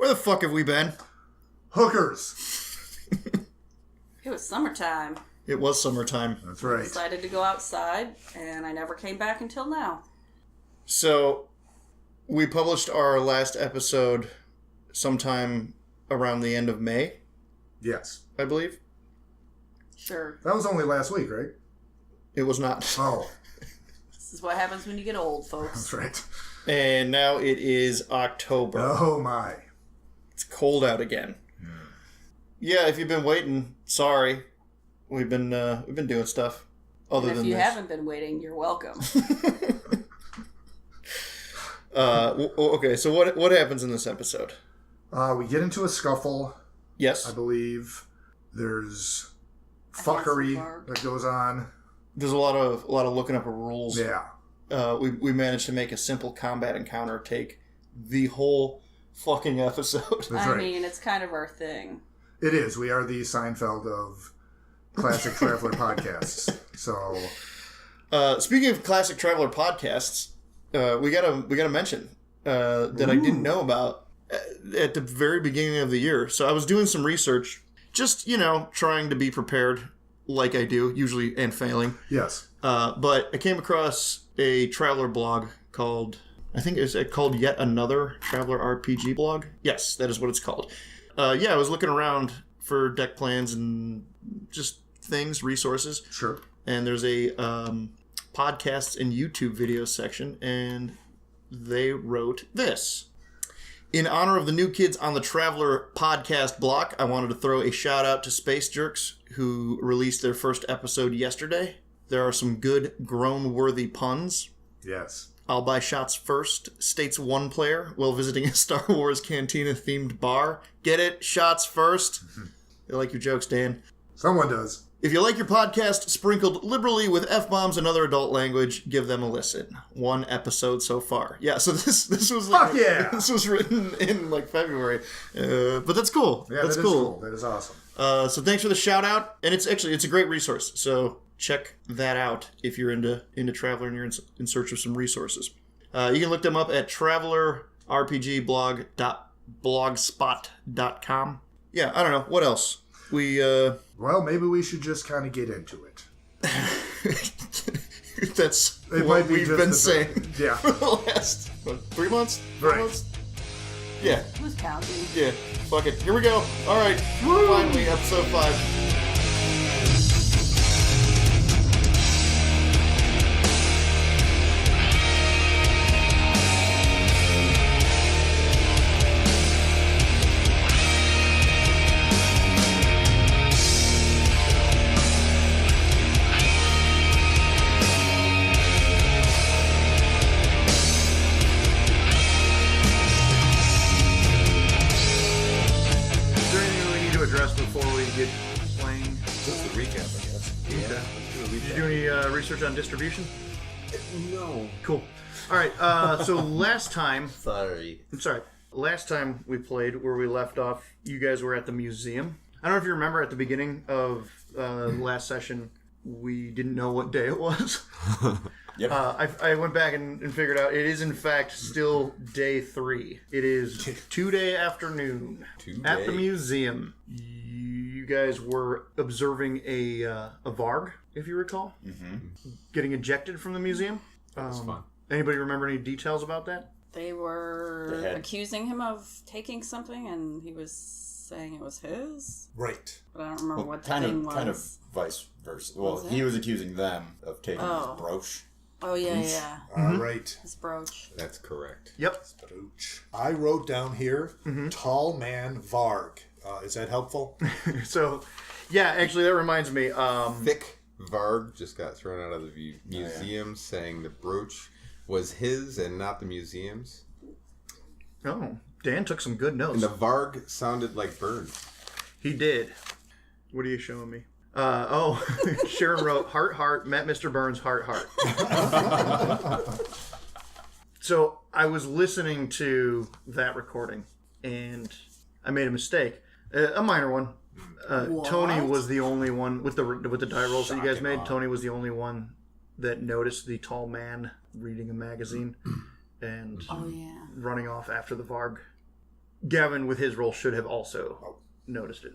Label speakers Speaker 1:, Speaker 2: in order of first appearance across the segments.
Speaker 1: Where the fuck have we been?
Speaker 2: Hookers.
Speaker 3: It was summertime.
Speaker 1: It was summertime.
Speaker 2: That's right.
Speaker 3: I decided to go outside, and I never came back until now.
Speaker 1: So, we published our last episode sometime around the end of May.
Speaker 2: Yes.
Speaker 1: I believe.
Speaker 3: Sure.
Speaker 2: That was only last week, right?
Speaker 1: It was not.
Speaker 2: Oh.
Speaker 3: This is what happens when you get old, folks.
Speaker 2: That's right.
Speaker 1: And now it is October.
Speaker 2: Oh, my.
Speaker 1: It's cold out again. Yeah, if you've been waiting, sorry. We've been doing stuff other than this.
Speaker 3: If you haven't been waiting, you're welcome.
Speaker 1: Okay, so what happens in this episode?
Speaker 2: We get into a scuffle.
Speaker 1: Yes.
Speaker 2: I believe there's fuckery that goes on.
Speaker 1: There's a lot of looking up rules.
Speaker 2: Yeah.
Speaker 1: We managed to make a simple combat encounter take the whole fucking episode.
Speaker 2: That's right.
Speaker 3: I mean, it's kind of our thing.
Speaker 2: It is. We are the Seinfeld of Classic Traveler podcasts. So,
Speaker 1: speaking of Classic Traveler podcasts, we gotta mention that I didn't know about at the very beginning of the year. So I was doing some research, just trying to be prepared, like I do usually, and failing.
Speaker 2: Yes.
Speaker 1: But I came across a Traveler blog called, I think it's called Yet Another Traveler RPG blog. Yes, that is what it's called. I was looking around for deck plans and just things, resources.
Speaker 2: Sure.
Speaker 1: And there's a podcasts and YouTube videos section, and they wrote this. In honor of the new kids on the Traveler podcast block, I wanted to throw a shout out to Space Jerks, who released their first episode yesterday. There are some good groan-worthy puns.
Speaker 2: Yes.
Speaker 1: I'll buy shots first, states one player while visiting a Star Wars Cantina-themed bar. Get it? Shots first. I like your jokes, Dan.
Speaker 2: Someone does.
Speaker 1: If you like your podcast sprinkled liberally with F-bombs and other adult language, give them a listen. 1 episode so far. Yeah, so this was
Speaker 2: Fuck yeah!
Speaker 1: This was written in February. But that's cool.
Speaker 2: Yeah,
Speaker 1: that's
Speaker 2: that is cool. That is awesome.
Speaker 1: So thanks for the shout out. And it's a great resource. So check that out if you're into Traveler and you're in search of some resources. You can look them up at travelerrpgblog.blogspot.com. Yeah, I don't know. What else?
Speaker 2: Well, maybe we should just kind of get into it.
Speaker 1: That's what we've been saying.
Speaker 2: Yeah.
Speaker 1: For the last 3 months? 4 months? Yeah.
Speaker 3: Who's counting?
Speaker 1: Yeah. Fuck it. Here we go. All right. Woo! Finally, episode 5. Research on distribution?
Speaker 4: No.
Speaker 1: Cool. All right. So last time...
Speaker 4: I'm
Speaker 1: sorry. Last time we played, where we left off, you guys were at the museum. I don't know if you remember at the beginning of last session, we didn't know what day it was.
Speaker 4: Yep.
Speaker 1: I went back and figured out it is in fact still day 3. It is Tuesday afternoon at the museum. You guys were observing a Varg, if you recall, getting ejected from the museum.
Speaker 4: That was fun.
Speaker 1: Anybody remember any details about that?
Speaker 3: They were accusing him of taking something, and he was saying it was his.
Speaker 4: Right.
Speaker 3: But I don't remember what the thing was.
Speaker 4: Kind of vice versa. Well, he was accusing them of taking his brooch.
Speaker 3: Oh, yeah.
Speaker 2: Right.
Speaker 3: His brooch.
Speaker 4: That's correct.
Speaker 1: Yep.
Speaker 5: Brooch. I wrote down here, tall man Varg. Is that helpful?
Speaker 1: So, yeah, actually, that reminds me.
Speaker 4: Thick Varg just got thrown out of the museum saying the brooch was his and not the museum's.
Speaker 1: Oh, Dan took some good notes.
Speaker 4: And the Varg sounded like birds.
Speaker 1: He did. What are you showing me? Sharon wrote, heart, met Mr. Burns, heart. So I was listening to that recording, and I made a mistake. A minor one. Tony was the only one, with the die rolls that you guys made, Tony was the only one that noticed the tall man reading a magazine and running off after the Varg. Gavin with his roll should have also noticed it.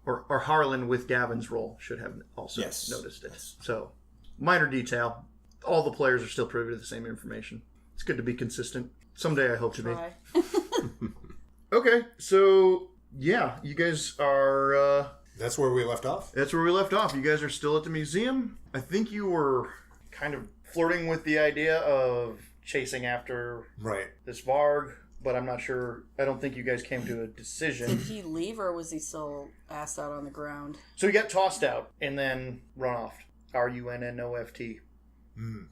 Speaker 1: Or Harlan with Gavin's roll should have also noticed it. So, minor detail. All the players are still privy to the same information. It's good to be consistent. Someday I hope to be. Okay, so yeah, you guys are...
Speaker 5: That's where we left off?
Speaker 1: That's where we left off. You guys are still at the museum. I think you were kind of flirting with the idea of chasing after this Varg, but I'm not sure. I don't think you guys came to a decision.
Speaker 3: Did he leave, or was he still assed out on the ground?
Speaker 1: So he got tossed out and then run off. RUNNOFT.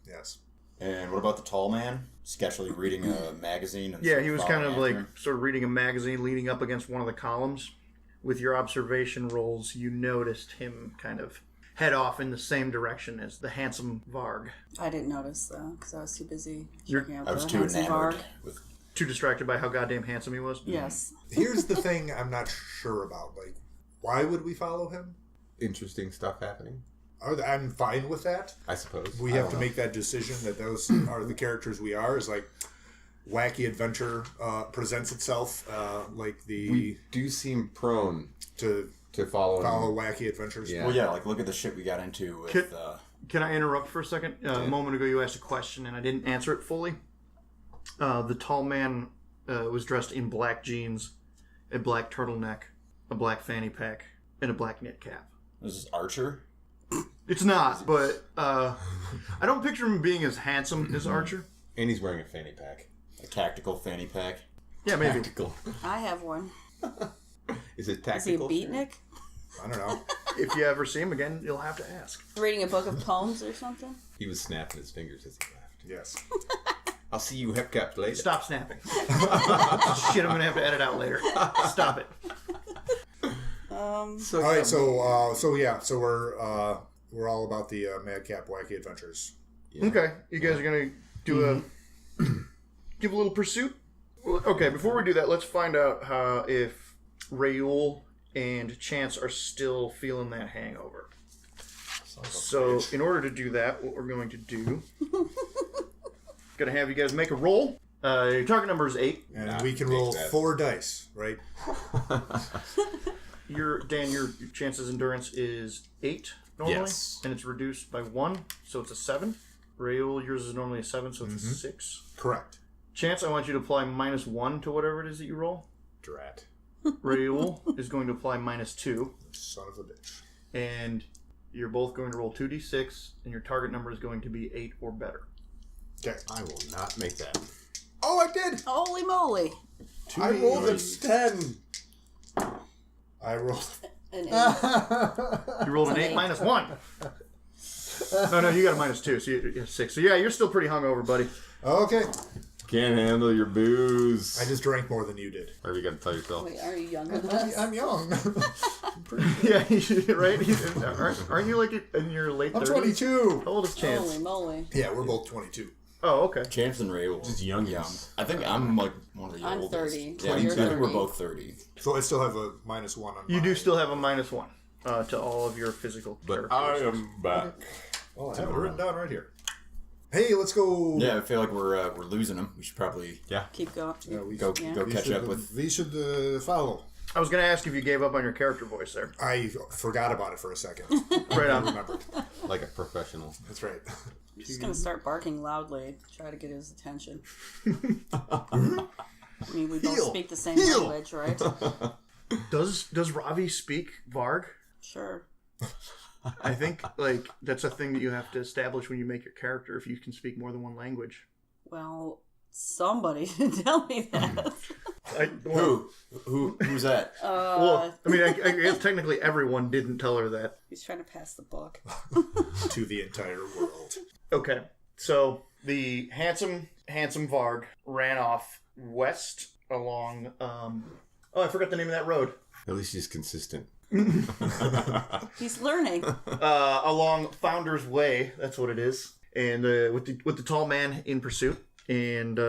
Speaker 5: Yes.
Speaker 6: And what about the tall man? Sketchily reading a magazine? And
Speaker 1: yeah, he was kind of like
Speaker 6: him?
Speaker 1: sort of reading a magazine leaning up against one of the columns. With your observation rolls, you noticed him kind of head off in the same direction as the handsome Varg.
Speaker 3: I didn't notice, though, because I was too busy checking out
Speaker 6: I was
Speaker 3: the
Speaker 6: too
Speaker 3: handsome
Speaker 6: enamored
Speaker 3: Varg.
Speaker 6: with...
Speaker 1: Too distracted by how goddamn handsome he was?
Speaker 3: Yes.
Speaker 5: Here's the thing I'm not sure about. Like, why would we follow him?
Speaker 4: Interesting stuff happening.
Speaker 5: I'm fine with that.
Speaker 4: I suppose.
Speaker 5: We have to make that decision that those are the characters we are. Is like wacky adventure presents itself like the...
Speaker 4: We do seem prone
Speaker 5: to
Speaker 4: follow
Speaker 5: wacky adventures.
Speaker 4: Yeah.
Speaker 6: Well, yeah, like look at the shit we got into with...
Speaker 1: Can I interrupt for a second? A moment ago you asked a question and I didn't answer it fully. The tall man was dressed in black jeans, a black turtleneck, a black fanny pack, and a black knit cap.
Speaker 6: This is Archer?
Speaker 1: It's not, but I don't picture him being as handsome as Archer.
Speaker 4: And he's wearing a fanny pack.
Speaker 6: A tactical fanny pack?
Speaker 1: Yeah, maybe.
Speaker 4: Tactical.
Speaker 3: I have one.
Speaker 4: Is it
Speaker 3: Is
Speaker 4: tactical?
Speaker 3: he a beatnik?
Speaker 5: I don't know.
Speaker 1: If you ever see him again, you'll have to ask.
Speaker 3: Reading a book of poems or something?
Speaker 4: He was snapping his fingers as he left.
Speaker 5: Yes.
Speaker 4: I'll see you hepcaps later.
Speaker 1: Stop snapping. Shit, I'm going to have to edit out later. Stop it.
Speaker 5: All right, so we're all about the Madcap Wacky Adventures.
Speaker 1: Yeah. Okay, you guys are going to do give a little pursuit? Okay, before we do that, let's find out if Reuel and Chance are still feeling that hangover. So, in order to do that, what we're going to do... going to have you guys make a roll. Your target number is 8.
Speaker 5: And we can roll 4 dice, right?
Speaker 1: Your Chance's endurance is 8 normally,
Speaker 6: Yes.
Speaker 1: and it's reduced by 1, so it's a 7. Reuel, yours is normally a 7, so it's a 6.
Speaker 5: Correct.
Speaker 1: Chance, I want you to apply -1 to whatever it is that you roll.
Speaker 4: Drat.
Speaker 1: Reuel is going to apply -2.
Speaker 5: Son of a bitch.
Speaker 1: And you're both going to roll 2d6, and your target number is going to be 8 or better.
Speaker 5: Okay.
Speaker 4: I will not make that.
Speaker 5: Oh, I did!
Speaker 3: Holy moly!
Speaker 5: I rolled a 10. I rolled...
Speaker 3: An 8.
Speaker 1: You rolled an 8 -1. No, you got a -2, so you're 6. So yeah, you're still pretty hungover, buddy.
Speaker 5: Okay.
Speaker 4: Can't handle your booze.
Speaker 5: I just drank more than you did.
Speaker 4: Whatever you got to tell yourself.
Speaker 3: Wait, are you younger than us?
Speaker 5: I'm young.
Speaker 1: Yeah, right? Aren't you like in your late 30s?
Speaker 5: I'm 22.
Speaker 1: How old is Chance?
Speaker 3: Holy moly.
Speaker 5: Yeah, we're both 22.
Speaker 1: Oh, okay.
Speaker 6: Chance and Reuel.
Speaker 4: Just young.
Speaker 6: I think I'm like one of the
Speaker 3: I'm
Speaker 6: oldest.
Speaker 3: 30.
Speaker 6: Yeah, I
Speaker 3: You're
Speaker 6: think we're
Speaker 3: 30.
Speaker 6: both 30.
Speaker 5: So I still have a -1 on
Speaker 1: You
Speaker 5: mine.
Speaker 1: do still have a -1 to all of your physical
Speaker 4: But
Speaker 1: characters.
Speaker 4: I am back.
Speaker 5: Oh, I have it written down right here. Hey, let's go.
Speaker 6: Yeah, I feel like we're losing them. We should probably
Speaker 3: Keep going.
Speaker 5: Yeah, we
Speaker 6: go
Speaker 3: Yeah.
Speaker 6: catch up with...
Speaker 5: We should follow.
Speaker 1: I was going to ask if you gave up on your character voice there.
Speaker 5: I forgot about it for a second.
Speaker 1: Right
Speaker 5: I
Speaker 1: on.
Speaker 5: remembered.
Speaker 4: Like a professional.
Speaker 5: That's right.
Speaker 3: I'm just going to start barking loudly. Try to get his attention. I mean, we both speak the same language, right?
Speaker 1: Does Ravi speak Varg?
Speaker 3: Sure.
Speaker 1: I think like that's a thing that you have to establish when you make your character, if you can speak more than one language.
Speaker 3: Well, somebody should tell me that.
Speaker 6: Who's that?
Speaker 1: Well, I mean, I guess technically everyone didn't tell her that.
Speaker 3: He's trying to pass the buck.
Speaker 5: To the entire world.
Speaker 1: Okay, so the handsome Varg ran off west along. I forgot the name of that road.
Speaker 4: At least he's consistent.
Speaker 3: He's learning.
Speaker 1: Along Founder's Way, that's what it is, and with the tall man in pursuit, and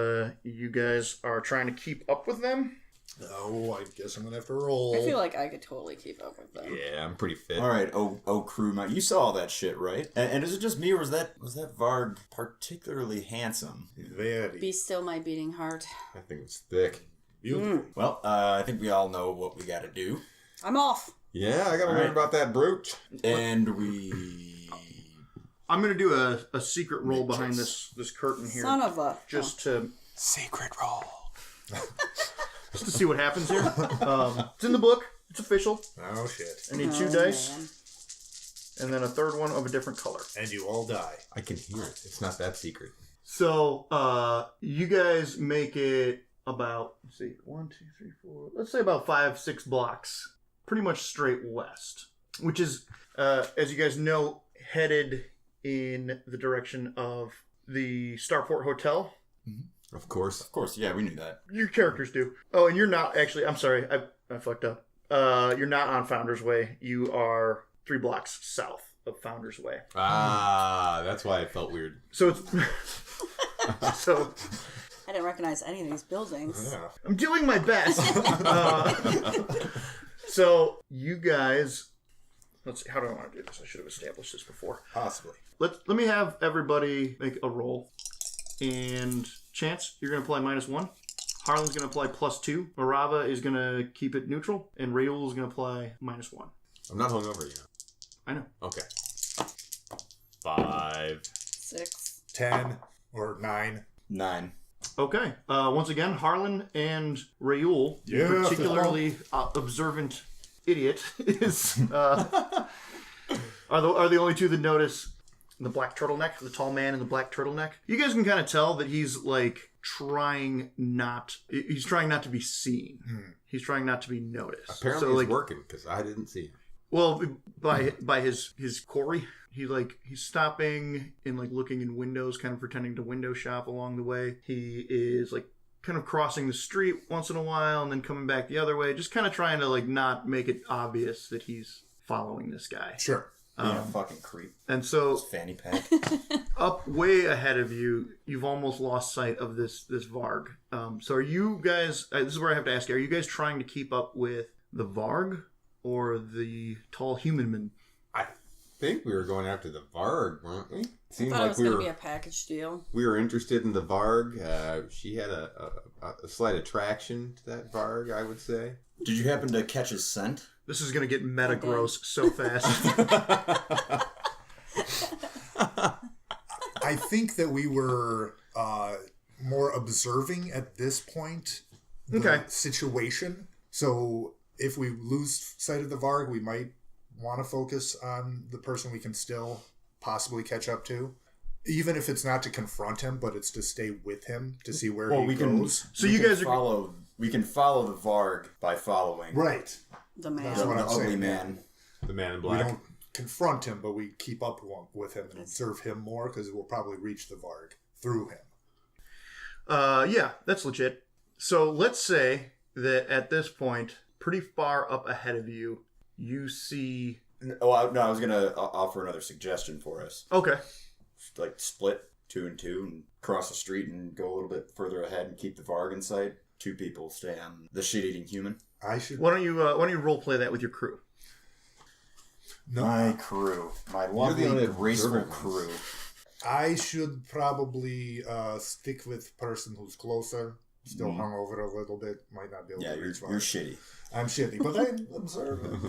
Speaker 1: you guys are trying to keep up with them.
Speaker 5: Oh, I guess I'm gonna have to roll.
Speaker 3: I feel like I could totally keep up with them.
Speaker 4: Yeah, I'm pretty fit.
Speaker 6: All right, crew, you saw all that shit, right? And is it just me, or was that Varg particularly handsome?
Speaker 5: Very.
Speaker 3: Be still my beating heart.
Speaker 4: I think it's thick.
Speaker 5: Beautiful.
Speaker 6: Well, I think we all know what we got to do.
Speaker 3: I'm off.
Speaker 4: Yeah, I gotta learn about that brooch.
Speaker 6: And
Speaker 1: I'm gonna do a secret roll behind this curtain here.
Speaker 3: Son of a...
Speaker 1: Just to
Speaker 5: Secret roll.
Speaker 1: just to see what happens here. It's in the book. It's official.
Speaker 5: Oh, shit.
Speaker 1: I need 2 dice. Man. And then a third one of a different color.
Speaker 5: And you all die.
Speaker 4: I can hear it. It's not that secret.
Speaker 1: So, you guys make it about, let's see, 1, 2, 3, 4, let's say about 5, 6 blocks. Pretty much straight west. Which is, as you guys know, headed in the direction of the Starport Hotel.
Speaker 4: Of course.
Speaker 6: of course, yeah, we knew that.
Speaker 1: Your characters do. Oh, and you're not actually, I'm sorry, I fucked up. You're not on Founder's Way. You are 3 blocks south of Founder's Way.
Speaker 4: Ah, that's why it felt weird.
Speaker 1: So it's... so...
Speaker 3: I didn't recognize any of these buildings.
Speaker 5: Yeah.
Speaker 1: I'm doing my best. So you guys... Let's see, how do I want to do this? I should have established this before.
Speaker 5: Possibly.
Speaker 1: Let me have everybody make a roll. And Chance, you're going to apply -1. Harlan's going to apply +2. Marava is going to keep it neutral. And Reuel is going to apply -1.
Speaker 4: I'm not hungover, you know.
Speaker 1: I know.
Speaker 4: Okay. 5.
Speaker 3: 6.
Speaker 5: 10 or 9.
Speaker 6: 9.
Speaker 1: Okay. Once again, Harlan and Reuel,
Speaker 5: Yeah,
Speaker 1: particularly observant idiot, is are the only two that notice the black turtleneck, the tall man in the black turtleneck. You guys can kind of tell that he's like trying not to be seen. He's trying not to be noticed.
Speaker 4: Apparently
Speaker 1: so,
Speaker 4: it's working, because I didn't see him.
Speaker 1: Well, by his quarry, he's stopping and like looking in windows, kind of pretending to window shop along the way. He is like kind of crossing the street once in a while and then coming back the other way, just kind of trying to like not make it obvious that he's following this guy.
Speaker 5: Sure.
Speaker 6: Being a fucking creep.
Speaker 1: And so
Speaker 6: His fanny pack.
Speaker 1: up way ahead of you, you've almost lost sight of this Varg. So are you guys? This is where I have to ask you: are you guys trying to keep up with the Varg or the tall human man?
Speaker 4: I think we were going after the Varg, weren't we? It
Speaker 3: I
Speaker 4: seemed
Speaker 3: thought it
Speaker 4: like
Speaker 3: was
Speaker 4: we
Speaker 3: going to
Speaker 4: were
Speaker 3: be a package deal.
Speaker 4: we were interested in the Varg. She had a slight attraction to that Varg, I would say.
Speaker 6: Did you happen to catch his scent?
Speaker 1: This is going to get meta gross so fast.
Speaker 5: I think that we were more observing at this point the situation. So if we lose sight of the Varg, we might want to focus on the person we can still possibly catch up to. Even if it's not to confront him, but it's to stay with him to see where he goes.
Speaker 1: So you guys are
Speaker 6: follow. We can follow the Varg by following.
Speaker 5: Right.
Speaker 3: The man.
Speaker 5: That's what
Speaker 6: The
Speaker 5: I'm
Speaker 6: ugly
Speaker 5: saying.
Speaker 6: man.
Speaker 4: The man in
Speaker 5: We
Speaker 4: black.
Speaker 5: don't confront him, but we keep up with him and observe him more because we'll probably reach the Varg through him.
Speaker 1: Yeah, that's legit. So let's say that at this point, pretty far up ahead of you, you see.
Speaker 6: Oh, I was gonna offer another suggestion for us.
Speaker 1: Okay.
Speaker 6: Like split 2 and 2 and cross the street and go a little bit further ahead and keep the Varg in sight. 2 people stay on the shit-eating human.
Speaker 5: I should.
Speaker 1: Why don't you role play that with your crew?
Speaker 5: No,
Speaker 6: My crew, my lovely,
Speaker 4: only
Speaker 6: graceful
Speaker 4: observant
Speaker 6: crew.
Speaker 5: I should probably stick with person who's closer. Still hungover a little bit. Might not be able
Speaker 6: Yeah,
Speaker 5: to reach
Speaker 6: you're shitty.
Speaker 5: I'm shitty, but I'm observant.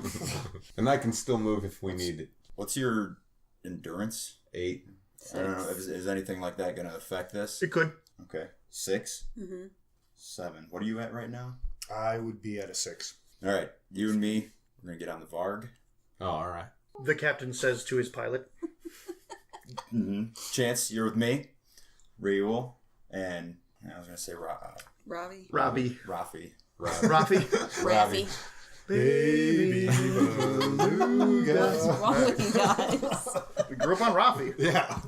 Speaker 4: And I can still move if we need it.
Speaker 6: What's your endurance?
Speaker 4: 8.
Speaker 6: I don't know. Is anything like that going to affect this?
Speaker 1: It could.
Speaker 6: Okay. 6?
Speaker 3: Mm-hmm.
Speaker 6: 7. What are you at right now?
Speaker 5: I would be at a 6.
Speaker 6: All right. You and me, we're going to get on the Varg.
Speaker 4: Oh, all right.
Speaker 1: The captain says to his pilot.
Speaker 6: Mm-hmm. Chance, you're with me. Reuel. And I was going to say
Speaker 3: Ravi.
Speaker 1: Ravi.
Speaker 6: Rafi.
Speaker 1: Rafi.
Speaker 3: Ravi.
Speaker 5: Baby
Speaker 3: What's wrong with you guys?
Speaker 1: We grew up on Rafi.
Speaker 5: Yeah.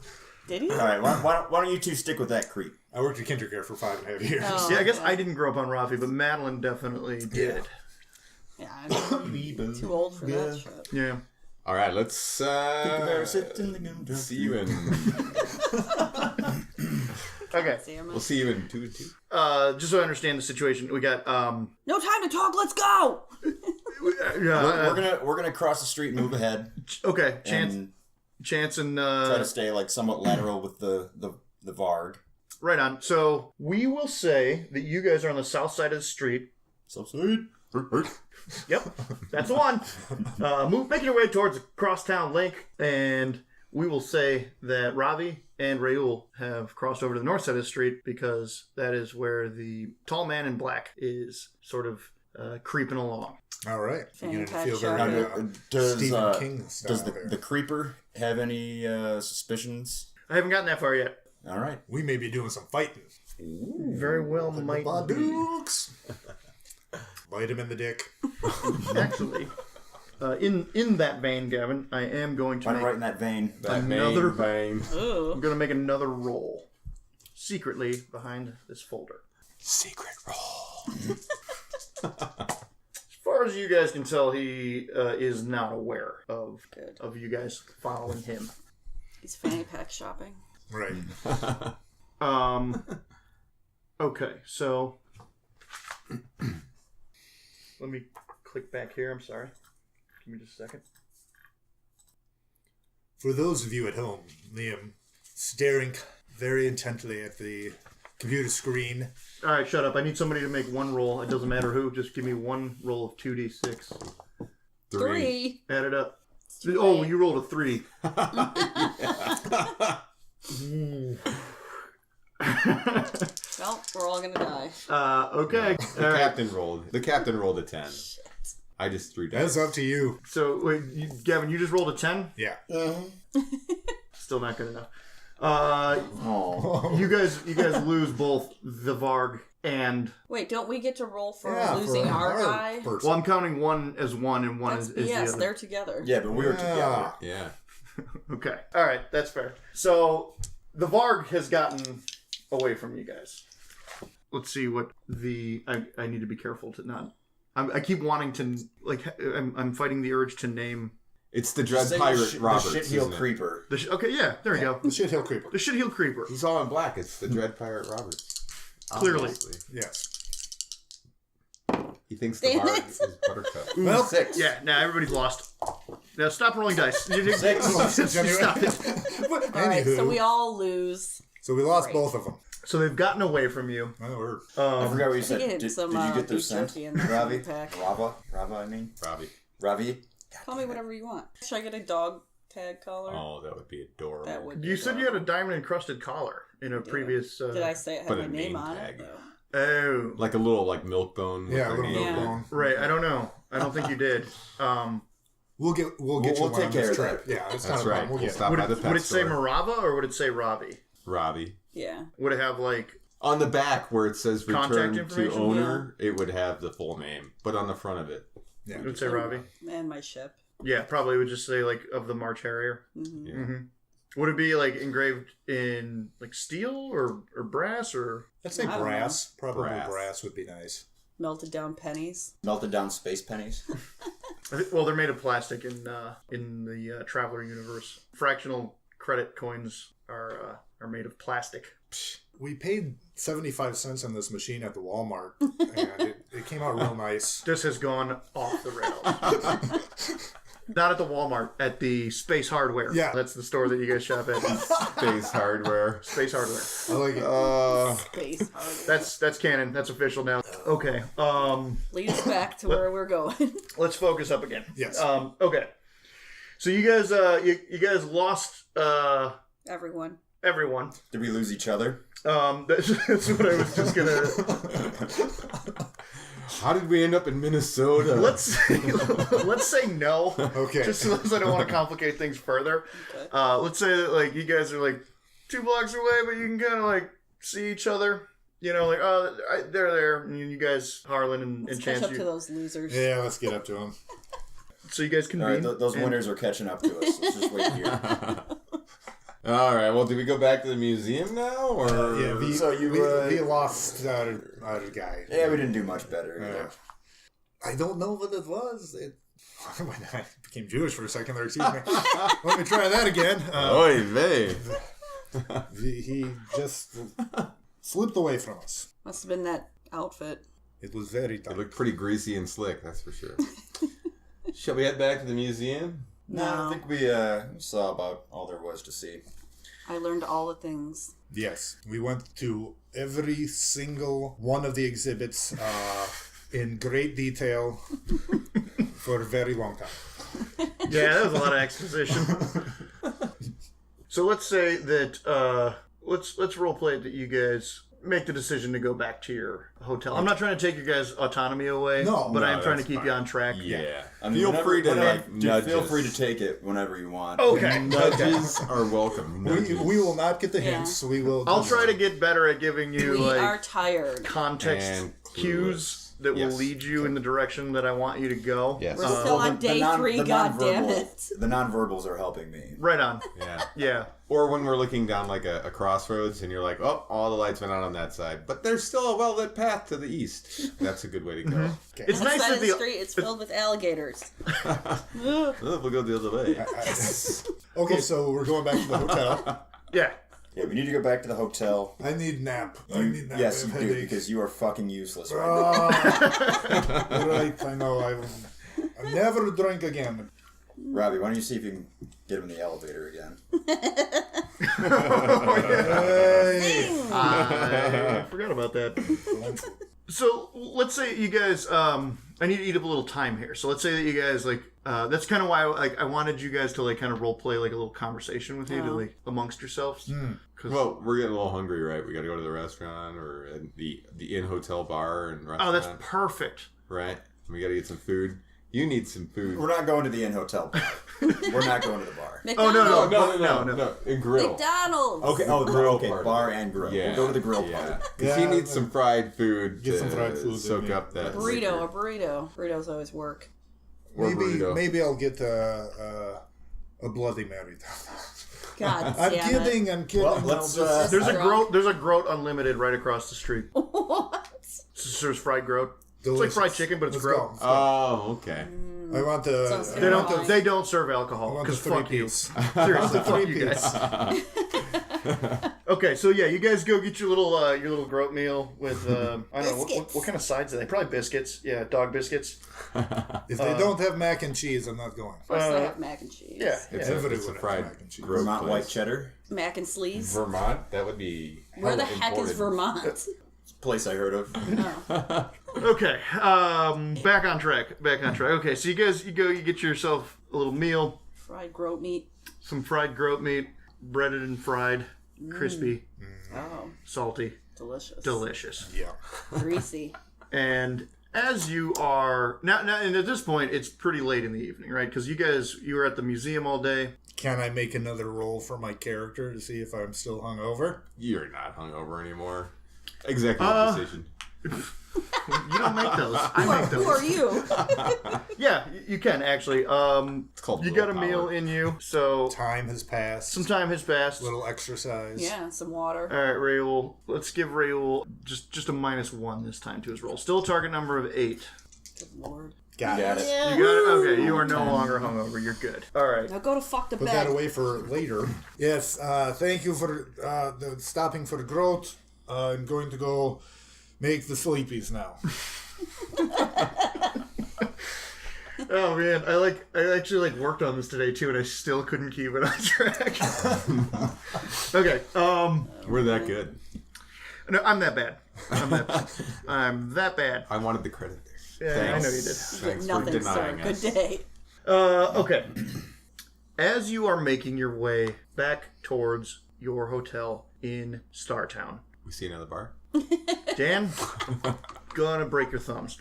Speaker 3: Did he?
Speaker 6: All right. Why don't you two stick with that creep?
Speaker 5: I worked at Kindergarten for 5.5 years.
Speaker 3: Oh,
Speaker 1: Yeah, I guess
Speaker 3: okay.
Speaker 1: I didn't grow up on Rafi, but Madeline definitely did.
Speaker 3: Yeah, I'm too old for that shit.
Speaker 1: Yeah.
Speaker 4: All right, let's see you in.
Speaker 1: Okay.
Speaker 3: See him?
Speaker 4: We'll see you in 2 and 2.
Speaker 1: Just so I understand the situation, we got
Speaker 3: No time to talk. Let's go.
Speaker 6: We're gonna cross the street and move ahead.
Speaker 1: okay,
Speaker 6: And
Speaker 1: Chance and
Speaker 6: try to stay like somewhat lateral with the Varg.
Speaker 1: Right on. So we will say that you guys are on the south side of the street.
Speaker 6: South side.
Speaker 1: Yep, that's the one. Making your way towards the crosstown link, and we will say that Ravi and Reuel have crossed over to the north side of the street because that is where the tall man in black is sort of creeping along.
Speaker 5: All right.
Speaker 3: Fanny
Speaker 5: You're going to
Speaker 3: pack
Speaker 5: feel
Speaker 3: shot.
Speaker 5: very
Speaker 6: Does
Speaker 5: Stephen King style
Speaker 6: does
Speaker 5: there.
Speaker 6: the creeper have any suspicions?
Speaker 1: I haven't gotten that far yet.
Speaker 6: All right.
Speaker 5: We may be doing some fighting.
Speaker 1: Very well might be.
Speaker 5: Badooks. Bite him in the dick.
Speaker 1: Actually, in that vein, Gavin, I am going to
Speaker 6: I'm
Speaker 1: make
Speaker 6: right in that vein.
Speaker 1: Another-
Speaker 4: bang.
Speaker 1: I'm
Speaker 3: Ooh.
Speaker 1: going to make another roll secretly behind this folder.
Speaker 6: Secret roll.
Speaker 1: As far as you guys can tell, he is not aware of
Speaker 3: Good.
Speaker 1: you guys following him.
Speaker 3: He's fanny pack shopping.
Speaker 5: Right.
Speaker 1: Okay, so let me click back here. I'm sorry. Give me just a second.
Speaker 5: For those of you at home, Liam, staring very intently at the computer screen.
Speaker 1: All right, shut up. I need somebody to make one roll. It doesn't matter who. Just give me one roll of 2d6.
Speaker 3: 3.
Speaker 1: Add it up.
Speaker 3: too
Speaker 1: Oh,
Speaker 3: late.
Speaker 1: you rolled a 3.
Speaker 3: Well, we're all gonna die.
Speaker 1: Okay.
Speaker 4: The
Speaker 1: All right.
Speaker 4: captain rolled a 10. I just threw down.
Speaker 5: That's up to you.
Speaker 1: So, wait, Gavin, you just rolled a 10?
Speaker 5: Yeah.
Speaker 1: Still not good enough.
Speaker 6: Oh.
Speaker 1: You guys lose both the Varg and...
Speaker 3: Wait, don't we get to roll for
Speaker 5: Yeah,
Speaker 3: losing
Speaker 5: for
Speaker 3: our guy?
Speaker 5: person.
Speaker 1: Well, I'm counting one as one and one
Speaker 3: That's,
Speaker 1: is
Speaker 3: yes,
Speaker 1: the
Speaker 3: they're
Speaker 1: other.
Speaker 3: together.
Speaker 6: Yeah, but we were together.
Speaker 4: Yeah.
Speaker 1: Okay. All right, that's fair. So, the Varg has gotten away from you guys. Let's see what the... I need to be careful to not... I keep wanting to... Like, I'm fighting the urge to name...
Speaker 4: It's the Dread
Speaker 6: Say
Speaker 4: Pirate Roberts.
Speaker 6: the shitheel
Speaker 4: isn't it?
Speaker 6: creeper.
Speaker 1: Okay, yeah, there we go.
Speaker 5: The shitheel creeper.
Speaker 1: The Shitheel Creeper.
Speaker 4: He's all in black. It's the Dread Pirate Roberts.
Speaker 1: Clearly.
Speaker 4: Obviously.
Speaker 5: Yes.
Speaker 4: He thinks the
Speaker 3: Damn
Speaker 4: bard
Speaker 3: it.
Speaker 4: is Buttercup.
Speaker 5: Well,
Speaker 6: 6.
Speaker 1: Yeah, now everybody's lost. Now stop rolling dice. Stop it.
Speaker 3: Alright, so
Speaker 5: Anywho.
Speaker 3: we all lose.
Speaker 5: So we lost
Speaker 3: Great.
Speaker 5: both of them.
Speaker 1: So they've gotten away from you.
Speaker 5: Oh, we're...
Speaker 6: I forgot what you said.
Speaker 3: I think
Speaker 6: Did,
Speaker 3: it's some,
Speaker 6: did you get their
Speaker 3: beef
Speaker 6: scent?
Speaker 3: jerky in the
Speaker 6: Ravi?
Speaker 3: pack.
Speaker 6: Rava, I mean.
Speaker 4: Robbie.
Speaker 6: Ravi?
Speaker 3: Call me whatever you want. Should I get a dog tag collar?
Speaker 4: Oh, that would be adorable.
Speaker 3: That would be
Speaker 1: You said you had a
Speaker 3: adorable.
Speaker 1: diamond encrusted collar in a previous.
Speaker 3: Did I say it had
Speaker 4: Put
Speaker 3: my
Speaker 4: a
Speaker 3: name
Speaker 4: name
Speaker 3: on
Speaker 4: tag.
Speaker 3: it? though?
Speaker 1: Oh,
Speaker 4: Like a little milk bone.
Speaker 5: Yeah, a
Speaker 4: with
Speaker 5: little
Speaker 4: their
Speaker 5: milk
Speaker 4: name.
Speaker 5: bone.
Speaker 1: right. I don't know. I don't think you did.
Speaker 5: We'll get
Speaker 6: We'll
Speaker 5: you one
Speaker 6: take
Speaker 5: on
Speaker 6: care
Speaker 5: this
Speaker 6: of
Speaker 5: trip.
Speaker 6: that.
Speaker 5: Yeah, it's
Speaker 4: That's
Speaker 5: not a
Speaker 4: right.
Speaker 5: problem. We'll
Speaker 4: We'll
Speaker 5: get
Speaker 4: stop
Speaker 1: Would
Speaker 4: by the
Speaker 1: it,
Speaker 4: pet
Speaker 1: would it say
Speaker 4: store.
Speaker 1: Marava or would it say Ravi?
Speaker 4: Robbie.
Speaker 3: Yeah.
Speaker 1: Would it have like?
Speaker 4: On the back where it says
Speaker 1: Contact
Speaker 4: return to
Speaker 1: information?
Speaker 4: owner, it would have the full name. But on the front of it,
Speaker 5: Yeah.
Speaker 1: It would say Ravi.
Speaker 3: And my ship.
Speaker 1: Yeah, probably would just say like of the March Harrier.
Speaker 3: Mm-hmm.
Speaker 4: yeah.
Speaker 1: Mm-hmm. Would it be like engraved in like steel or brass or?
Speaker 5: I'd say
Speaker 3: I don't
Speaker 5: brass. Probably
Speaker 4: Brass.
Speaker 5: brass would be nice.
Speaker 3: Melted down pennies.
Speaker 6: Melted down space pennies.
Speaker 1: Well, they're made of plastic in the Traveler universe. Fractional credit coins are made of plastic.
Speaker 5: We paid 75 cents on this machine at the Walmart, and it came out real nice.
Speaker 1: This has gone off the rails. Not at the Walmart, at the Space Hardware.
Speaker 5: Yeah.
Speaker 1: That's the store that you guys shop at.
Speaker 4: Space hardware.
Speaker 1: Space Hardware.
Speaker 5: I like it.
Speaker 3: Space hardware.
Speaker 1: That's canon. That's official now. Okay.
Speaker 3: Lead us back to where we're going.
Speaker 1: Let's focus up again.
Speaker 5: Yes.
Speaker 1: Okay. So you guys you guys lost
Speaker 3: Everyone.
Speaker 1: everyone.
Speaker 6: Did we lose each other?
Speaker 1: That's what I was just gonna.
Speaker 4: How did we end up in Minnesota?
Speaker 1: Let's say no.
Speaker 5: Okay.
Speaker 1: Just because I don't want to complicate things further.
Speaker 3: Okay.
Speaker 1: Let's say that like you guys are like 2 blocks away, but you can kind of like see each other. You know, like they're there, and you guys, Harlan and
Speaker 3: Let's
Speaker 1: Chance.
Speaker 3: catch up to those losers.
Speaker 5: Yeah, let's get up to him.
Speaker 1: So you guys
Speaker 6: All
Speaker 1: convene.
Speaker 6: right, those
Speaker 1: and-
Speaker 6: winners are catching up to us. Let's just wait here.
Speaker 4: All right. Well, do we go back to the museum now, or
Speaker 5: Yeah, we lost our guy.
Speaker 6: Yeah, we didn't do much better. either.
Speaker 5: I don't know what it was. I became Jewish for a second there. Excuse me. Let me try that again.
Speaker 4: Oy vey.
Speaker 5: He just slipped away from us.
Speaker 3: Must have been that outfit.
Speaker 5: It was very
Speaker 4: It
Speaker 5: tough.
Speaker 4: looked pretty greasy and slick, that's for sure. Shall we head back to the museum?
Speaker 6: No, I think we saw about all there was to see.
Speaker 3: I learned all the things.
Speaker 5: Yes, we went to every single one of the exhibits in great detail for a very long time.
Speaker 1: Yeah, that was a lot of exposition. So let's say that let's role play that you guys make the decision to go back to your hotel. I'm not trying to take your guys' autonomy away, but I am trying to keep you on track.
Speaker 4: Yeah.
Speaker 6: I mean,
Speaker 4: Feel free to nudges.
Speaker 6: Feel free to take it whenever you want.
Speaker 1: Okay.
Speaker 4: Nudges are welcome.
Speaker 5: We will not get the hints. We will.
Speaker 1: I'll try to get better at giving you
Speaker 3: We are tired.
Speaker 1: context
Speaker 4: And
Speaker 1: cues that will lead you in the direction that I want you to go.
Speaker 4: Yes.
Speaker 3: We're still on day 3, goddammit.
Speaker 6: The nonverbals are helping me.
Speaker 1: Right on.
Speaker 4: Yeah.
Speaker 1: Yeah.
Speaker 4: Or when we're looking down like a crossroads and you're like, oh, all the lights went out on that side. But there's still a well-lit path to the east. That's a good way to go.
Speaker 1: It's nice
Speaker 3: Side
Speaker 1: that
Speaker 3: of the street, it's filled with alligators.
Speaker 4: We'll go the other way.
Speaker 5: Okay, so we're going back to the hotel.
Speaker 1: Yeah.
Speaker 6: Yeah, we need to go back to the hotel.
Speaker 5: I need nap. I need nap.
Speaker 6: Yes,
Speaker 5: I
Speaker 6: you
Speaker 5: have
Speaker 6: do,
Speaker 5: headache.
Speaker 6: because you are fucking useless right now.
Speaker 5: Right, I know. I never drink again.
Speaker 6: Ravi, why don't you see if you can get him in the elevator again?
Speaker 5: Hey.
Speaker 1: I forgot about that. So let's say you guys, I need to eat up a little time here. So let's say that you guys that's kind of why I wanted you guys to kind of role play a little conversation with you to amongst yourselves.
Speaker 4: Well, we're getting a little hungry, right? We got to go to the restaurant or the in-hotel bar and restaurant.
Speaker 1: Oh, that's perfect.
Speaker 4: Right? We got to get some food. You need some food.
Speaker 6: We're not going to the in-hotel bar. We're not going to the bar.
Speaker 3: McDonald's.
Speaker 4: No. A grill.
Speaker 3: McDonald's.
Speaker 6: Okay, bar and grill.
Speaker 4: Yeah.
Speaker 6: We'll go to the grill
Speaker 4: Yeah.
Speaker 6: party.
Speaker 4: Because he needs some fried food
Speaker 5: Get
Speaker 4: to
Speaker 5: some fried food,
Speaker 4: soak
Speaker 5: yeah.
Speaker 4: up that
Speaker 3: Burrito, a
Speaker 4: liquor.
Speaker 3: burrito. Burritos always work.
Speaker 4: Or burrito.
Speaker 5: Maybe I'll get a Bloody Mary.
Speaker 3: God
Speaker 5: I'm
Speaker 3: damn
Speaker 5: kidding. I'm kidding.
Speaker 6: Well, let's,
Speaker 5: I'll just-
Speaker 1: There's a groat unlimited right across the street.
Speaker 3: What?
Speaker 1: Serves fried groat.
Speaker 5: Delicious.
Speaker 1: It's like fried chicken, but it's
Speaker 5: Let's
Speaker 1: groat.
Speaker 5: go.
Speaker 4: Oh, okay.
Speaker 5: I want the.
Speaker 3: Sounds
Speaker 1: They
Speaker 3: terrible.
Speaker 1: don't serve alcohol
Speaker 5: want
Speaker 1: because
Speaker 5: the
Speaker 1: fuck you.
Speaker 5: three-piece.
Speaker 1: Seriously, fuck you guys. Okay, so yeah, you guys go get your little groat meal with I don't know what kind of sides are they? Probably biscuits. Yeah, dog biscuits.
Speaker 5: If they don't have mac and cheese, I'm not going.
Speaker 3: Of course they have mac and cheese.
Speaker 1: Yeah,
Speaker 4: It's
Speaker 1: yeah.
Speaker 4: a fried
Speaker 5: mac and cheese.
Speaker 4: groat
Speaker 6: Vermont
Speaker 4: place.
Speaker 6: white cheddar.
Speaker 3: Mac and sleeves.
Speaker 4: Vermont? That would be
Speaker 3: Where the
Speaker 4: hella
Speaker 3: heck is
Speaker 4: imported.
Speaker 3: Vermont?
Speaker 6: Place I heard of.
Speaker 1: Okay, back on track. Okay, so you guys you get yourself a little meal,
Speaker 3: Fried groat meat.
Speaker 1: some fried groat meat, breaded and fried, crispy,
Speaker 3: Oh,
Speaker 1: salty,
Speaker 3: delicious.
Speaker 1: delicious.
Speaker 5: Yeah.
Speaker 3: Greasy.
Speaker 1: And as you are now, and at this point, it's pretty late in the evening, right? Because you were at the museum all day.
Speaker 5: Can I make another roll for my character to see if I'm still hungover?
Speaker 4: You're not hungover anymore. Executive decision.
Speaker 1: You don't make those. I make
Speaker 3: Who are
Speaker 1: those.
Speaker 3: you?
Speaker 1: Yeah, you can actually.
Speaker 4: It's called
Speaker 1: You got a
Speaker 4: willpower.
Speaker 1: meal in you, so
Speaker 5: Time has passed.
Speaker 1: some time has passed.
Speaker 5: Little exercise.
Speaker 3: Yeah, some water.
Speaker 1: All right, Reuel. Let's give Reuel just a -1 this time to his roll. Still a target number of 8.
Speaker 3: Good lord.
Speaker 5: Got
Speaker 6: Got
Speaker 5: it.
Speaker 6: it.
Speaker 1: You got it. Okay, you are no longer hungover. You're good. All right.
Speaker 3: Now go to fuck the
Speaker 5: Put
Speaker 3: bed.
Speaker 5: that away for later. Yes, thank you for stopping for the groat. I'm going to go make the sleepies now.
Speaker 1: Oh man, I actually worked on this today too, and I still couldn't keep it on track. Okay.
Speaker 4: We're that good.
Speaker 1: No, I'm that bad. I'm that bad.
Speaker 4: I wanted the credit there.
Speaker 1: Yeah,
Speaker 4: Thanks.
Speaker 1: I know you did.
Speaker 4: Thanks for
Speaker 3: Nothing, sir.
Speaker 4: denying
Speaker 3: Good
Speaker 4: us.
Speaker 3: day.
Speaker 1: Okay. As you are making your way back towards your hotel in Startown,
Speaker 4: We see another bar?
Speaker 1: Dan, gonna break your thumbs.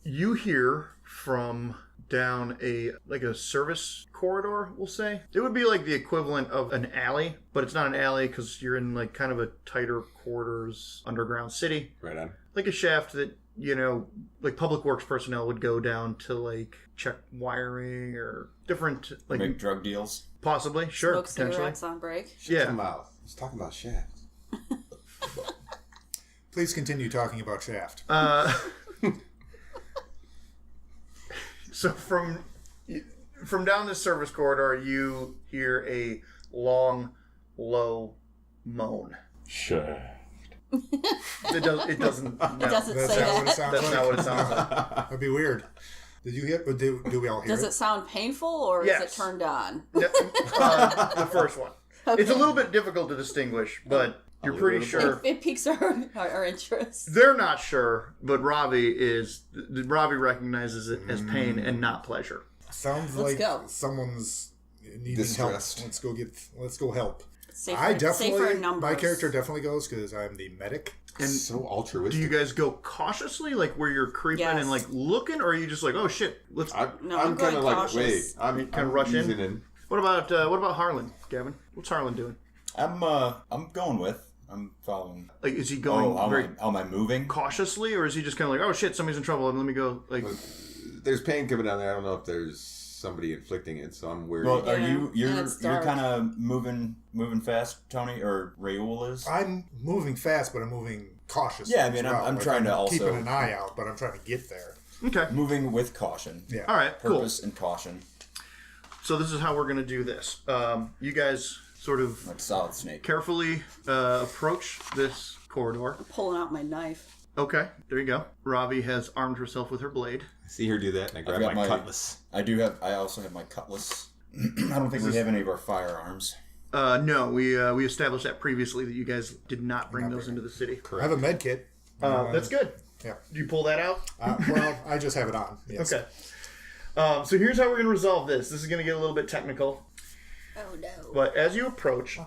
Speaker 1: You hear from down a service corridor, we'll say. It would be like the equivalent of an alley, but it's not an alley because you're in kind of a tighter quarters underground city.
Speaker 4: Right on.
Speaker 1: Like a shaft that, public works personnel would go down to check wiring or different
Speaker 6: Make drug deals.
Speaker 1: possibly, sure,
Speaker 3: Smoke
Speaker 1: potentially.
Speaker 3: cigarettes on break.
Speaker 1: Yeah.
Speaker 4: He's talking about Shaft.
Speaker 5: Please continue talking about Shaft.
Speaker 1: So from down this service corridor, you hear a long, low moan.
Speaker 4: Shaft.
Speaker 1: It doesn't. No.
Speaker 3: It doesn't
Speaker 5: That's
Speaker 3: say
Speaker 5: not what it
Speaker 3: that.
Speaker 5: sounds
Speaker 1: That's
Speaker 5: like.
Speaker 1: not what it sounds like.
Speaker 5: That'd be weird. Did you hear? Or do we all hear
Speaker 3: Does it sound painful or
Speaker 1: Yes.
Speaker 3: is it turned on?
Speaker 1: The first one.
Speaker 3: Okay.
Speaker 1: It's a little bit difficult to distinguish, but you're pretty sure.
Speaker 3: It piques our interest.
Speaker 1: They're not sure, but Ravi recognizes it as pain and not pleasure.
Speaker 5: Sounds
Speaker 3: Let's
Speaker 5: like
Speaker 3: go.
Speaker 5: someone's needing
Speaker 4: Distressed.
Speaker 5: help. Let's go help.
Speaker 3: Safer numbers.
Speaker 5: My character definitely goes because I'm the medic.
Speaker 1: And
Speaker 4: So altruistic.
Speaker 1: do you guys go cautiously, like where you're creeping
Speaker 3: Yes.
Speaker 1: and like looking, or are you just like, oh shit, let's
Speaker 3: No,
Speaker 4: I'm
Speaker 3: I'm
Speaker 4: kind of
Speaker 3: going
Speaker 4: like,
Speaker 3: cautious.
Speaker 4: wait, I'm
Speaker 1: kind of rush
Speaker 4: easing
Speaker 1: in? What about Harlan, Gavin? What's Harlan doing?
Speaker 6: I'm going with. I'm following.
Speaker 1: Like, is he going very
Speaker 6: Am I moving?
Speaker 1: cautiously, or is he just kind of like, oh shit, somebody's in trouble, let me go? Like,
Speaker 4: There's pain coming down there. I don't know if there's somebody inflicting it, so I'm worried.
Speaker 6: Well, are
Speaker 3: Yeah,
Speaker 6: you?
Speaker 3: and
Speaker 6: You're
Speaker 3: it's dark.
Speaker 6: kind of moving fast, Tony, or Reuel is.
Speaker 5: I'm moving fast, but I'm moving cautiously.
Speaker 6: Yeah, I mean,
Speaker 5: as well.
Speaker 6: I'm trying to also
Speaker 5: keeping an eye out, but I'm trying to get there.
Speaker 1: okay,
Speaker 6: moving with caution.
Speaker 5: Yeah.
Speaker 1: all right, cool.
Speaker 6: Purpose and caution,
Speaker 1: So this is how we're gonna do this. You guys sort of
Speaker 6: like Solid Snake.
Speaker 1: carefully approach this corridor.
Speaker 3: Pulling out my knife.
Speaker 1: Okay, there you go. Ravi has armed herself with her blade.
Speaker 4: I see her do that, and I grab
Speaker 6: got
Speaker 4: my
Speaker 6: my-
Speaker 4: cutlass.
Speaker 6: I also have my cutlass. I don't think we have any of our firearms.
Speaker 1: No, we established that previously that you guys did not bring those into the city.
Speaker 5: I have a med kit.
Speaker 1: That's good.
Speaker 5: Yeah.
Speaker 1: Do you pull that out?
Speaker 5: Well, I just have it on. Yes.
Speaker 1: Okay. So here's how we're going to resolve this. This is going to get a little bit technical.
Speaker 3: Oh no.
Speaker 1: But as you approach,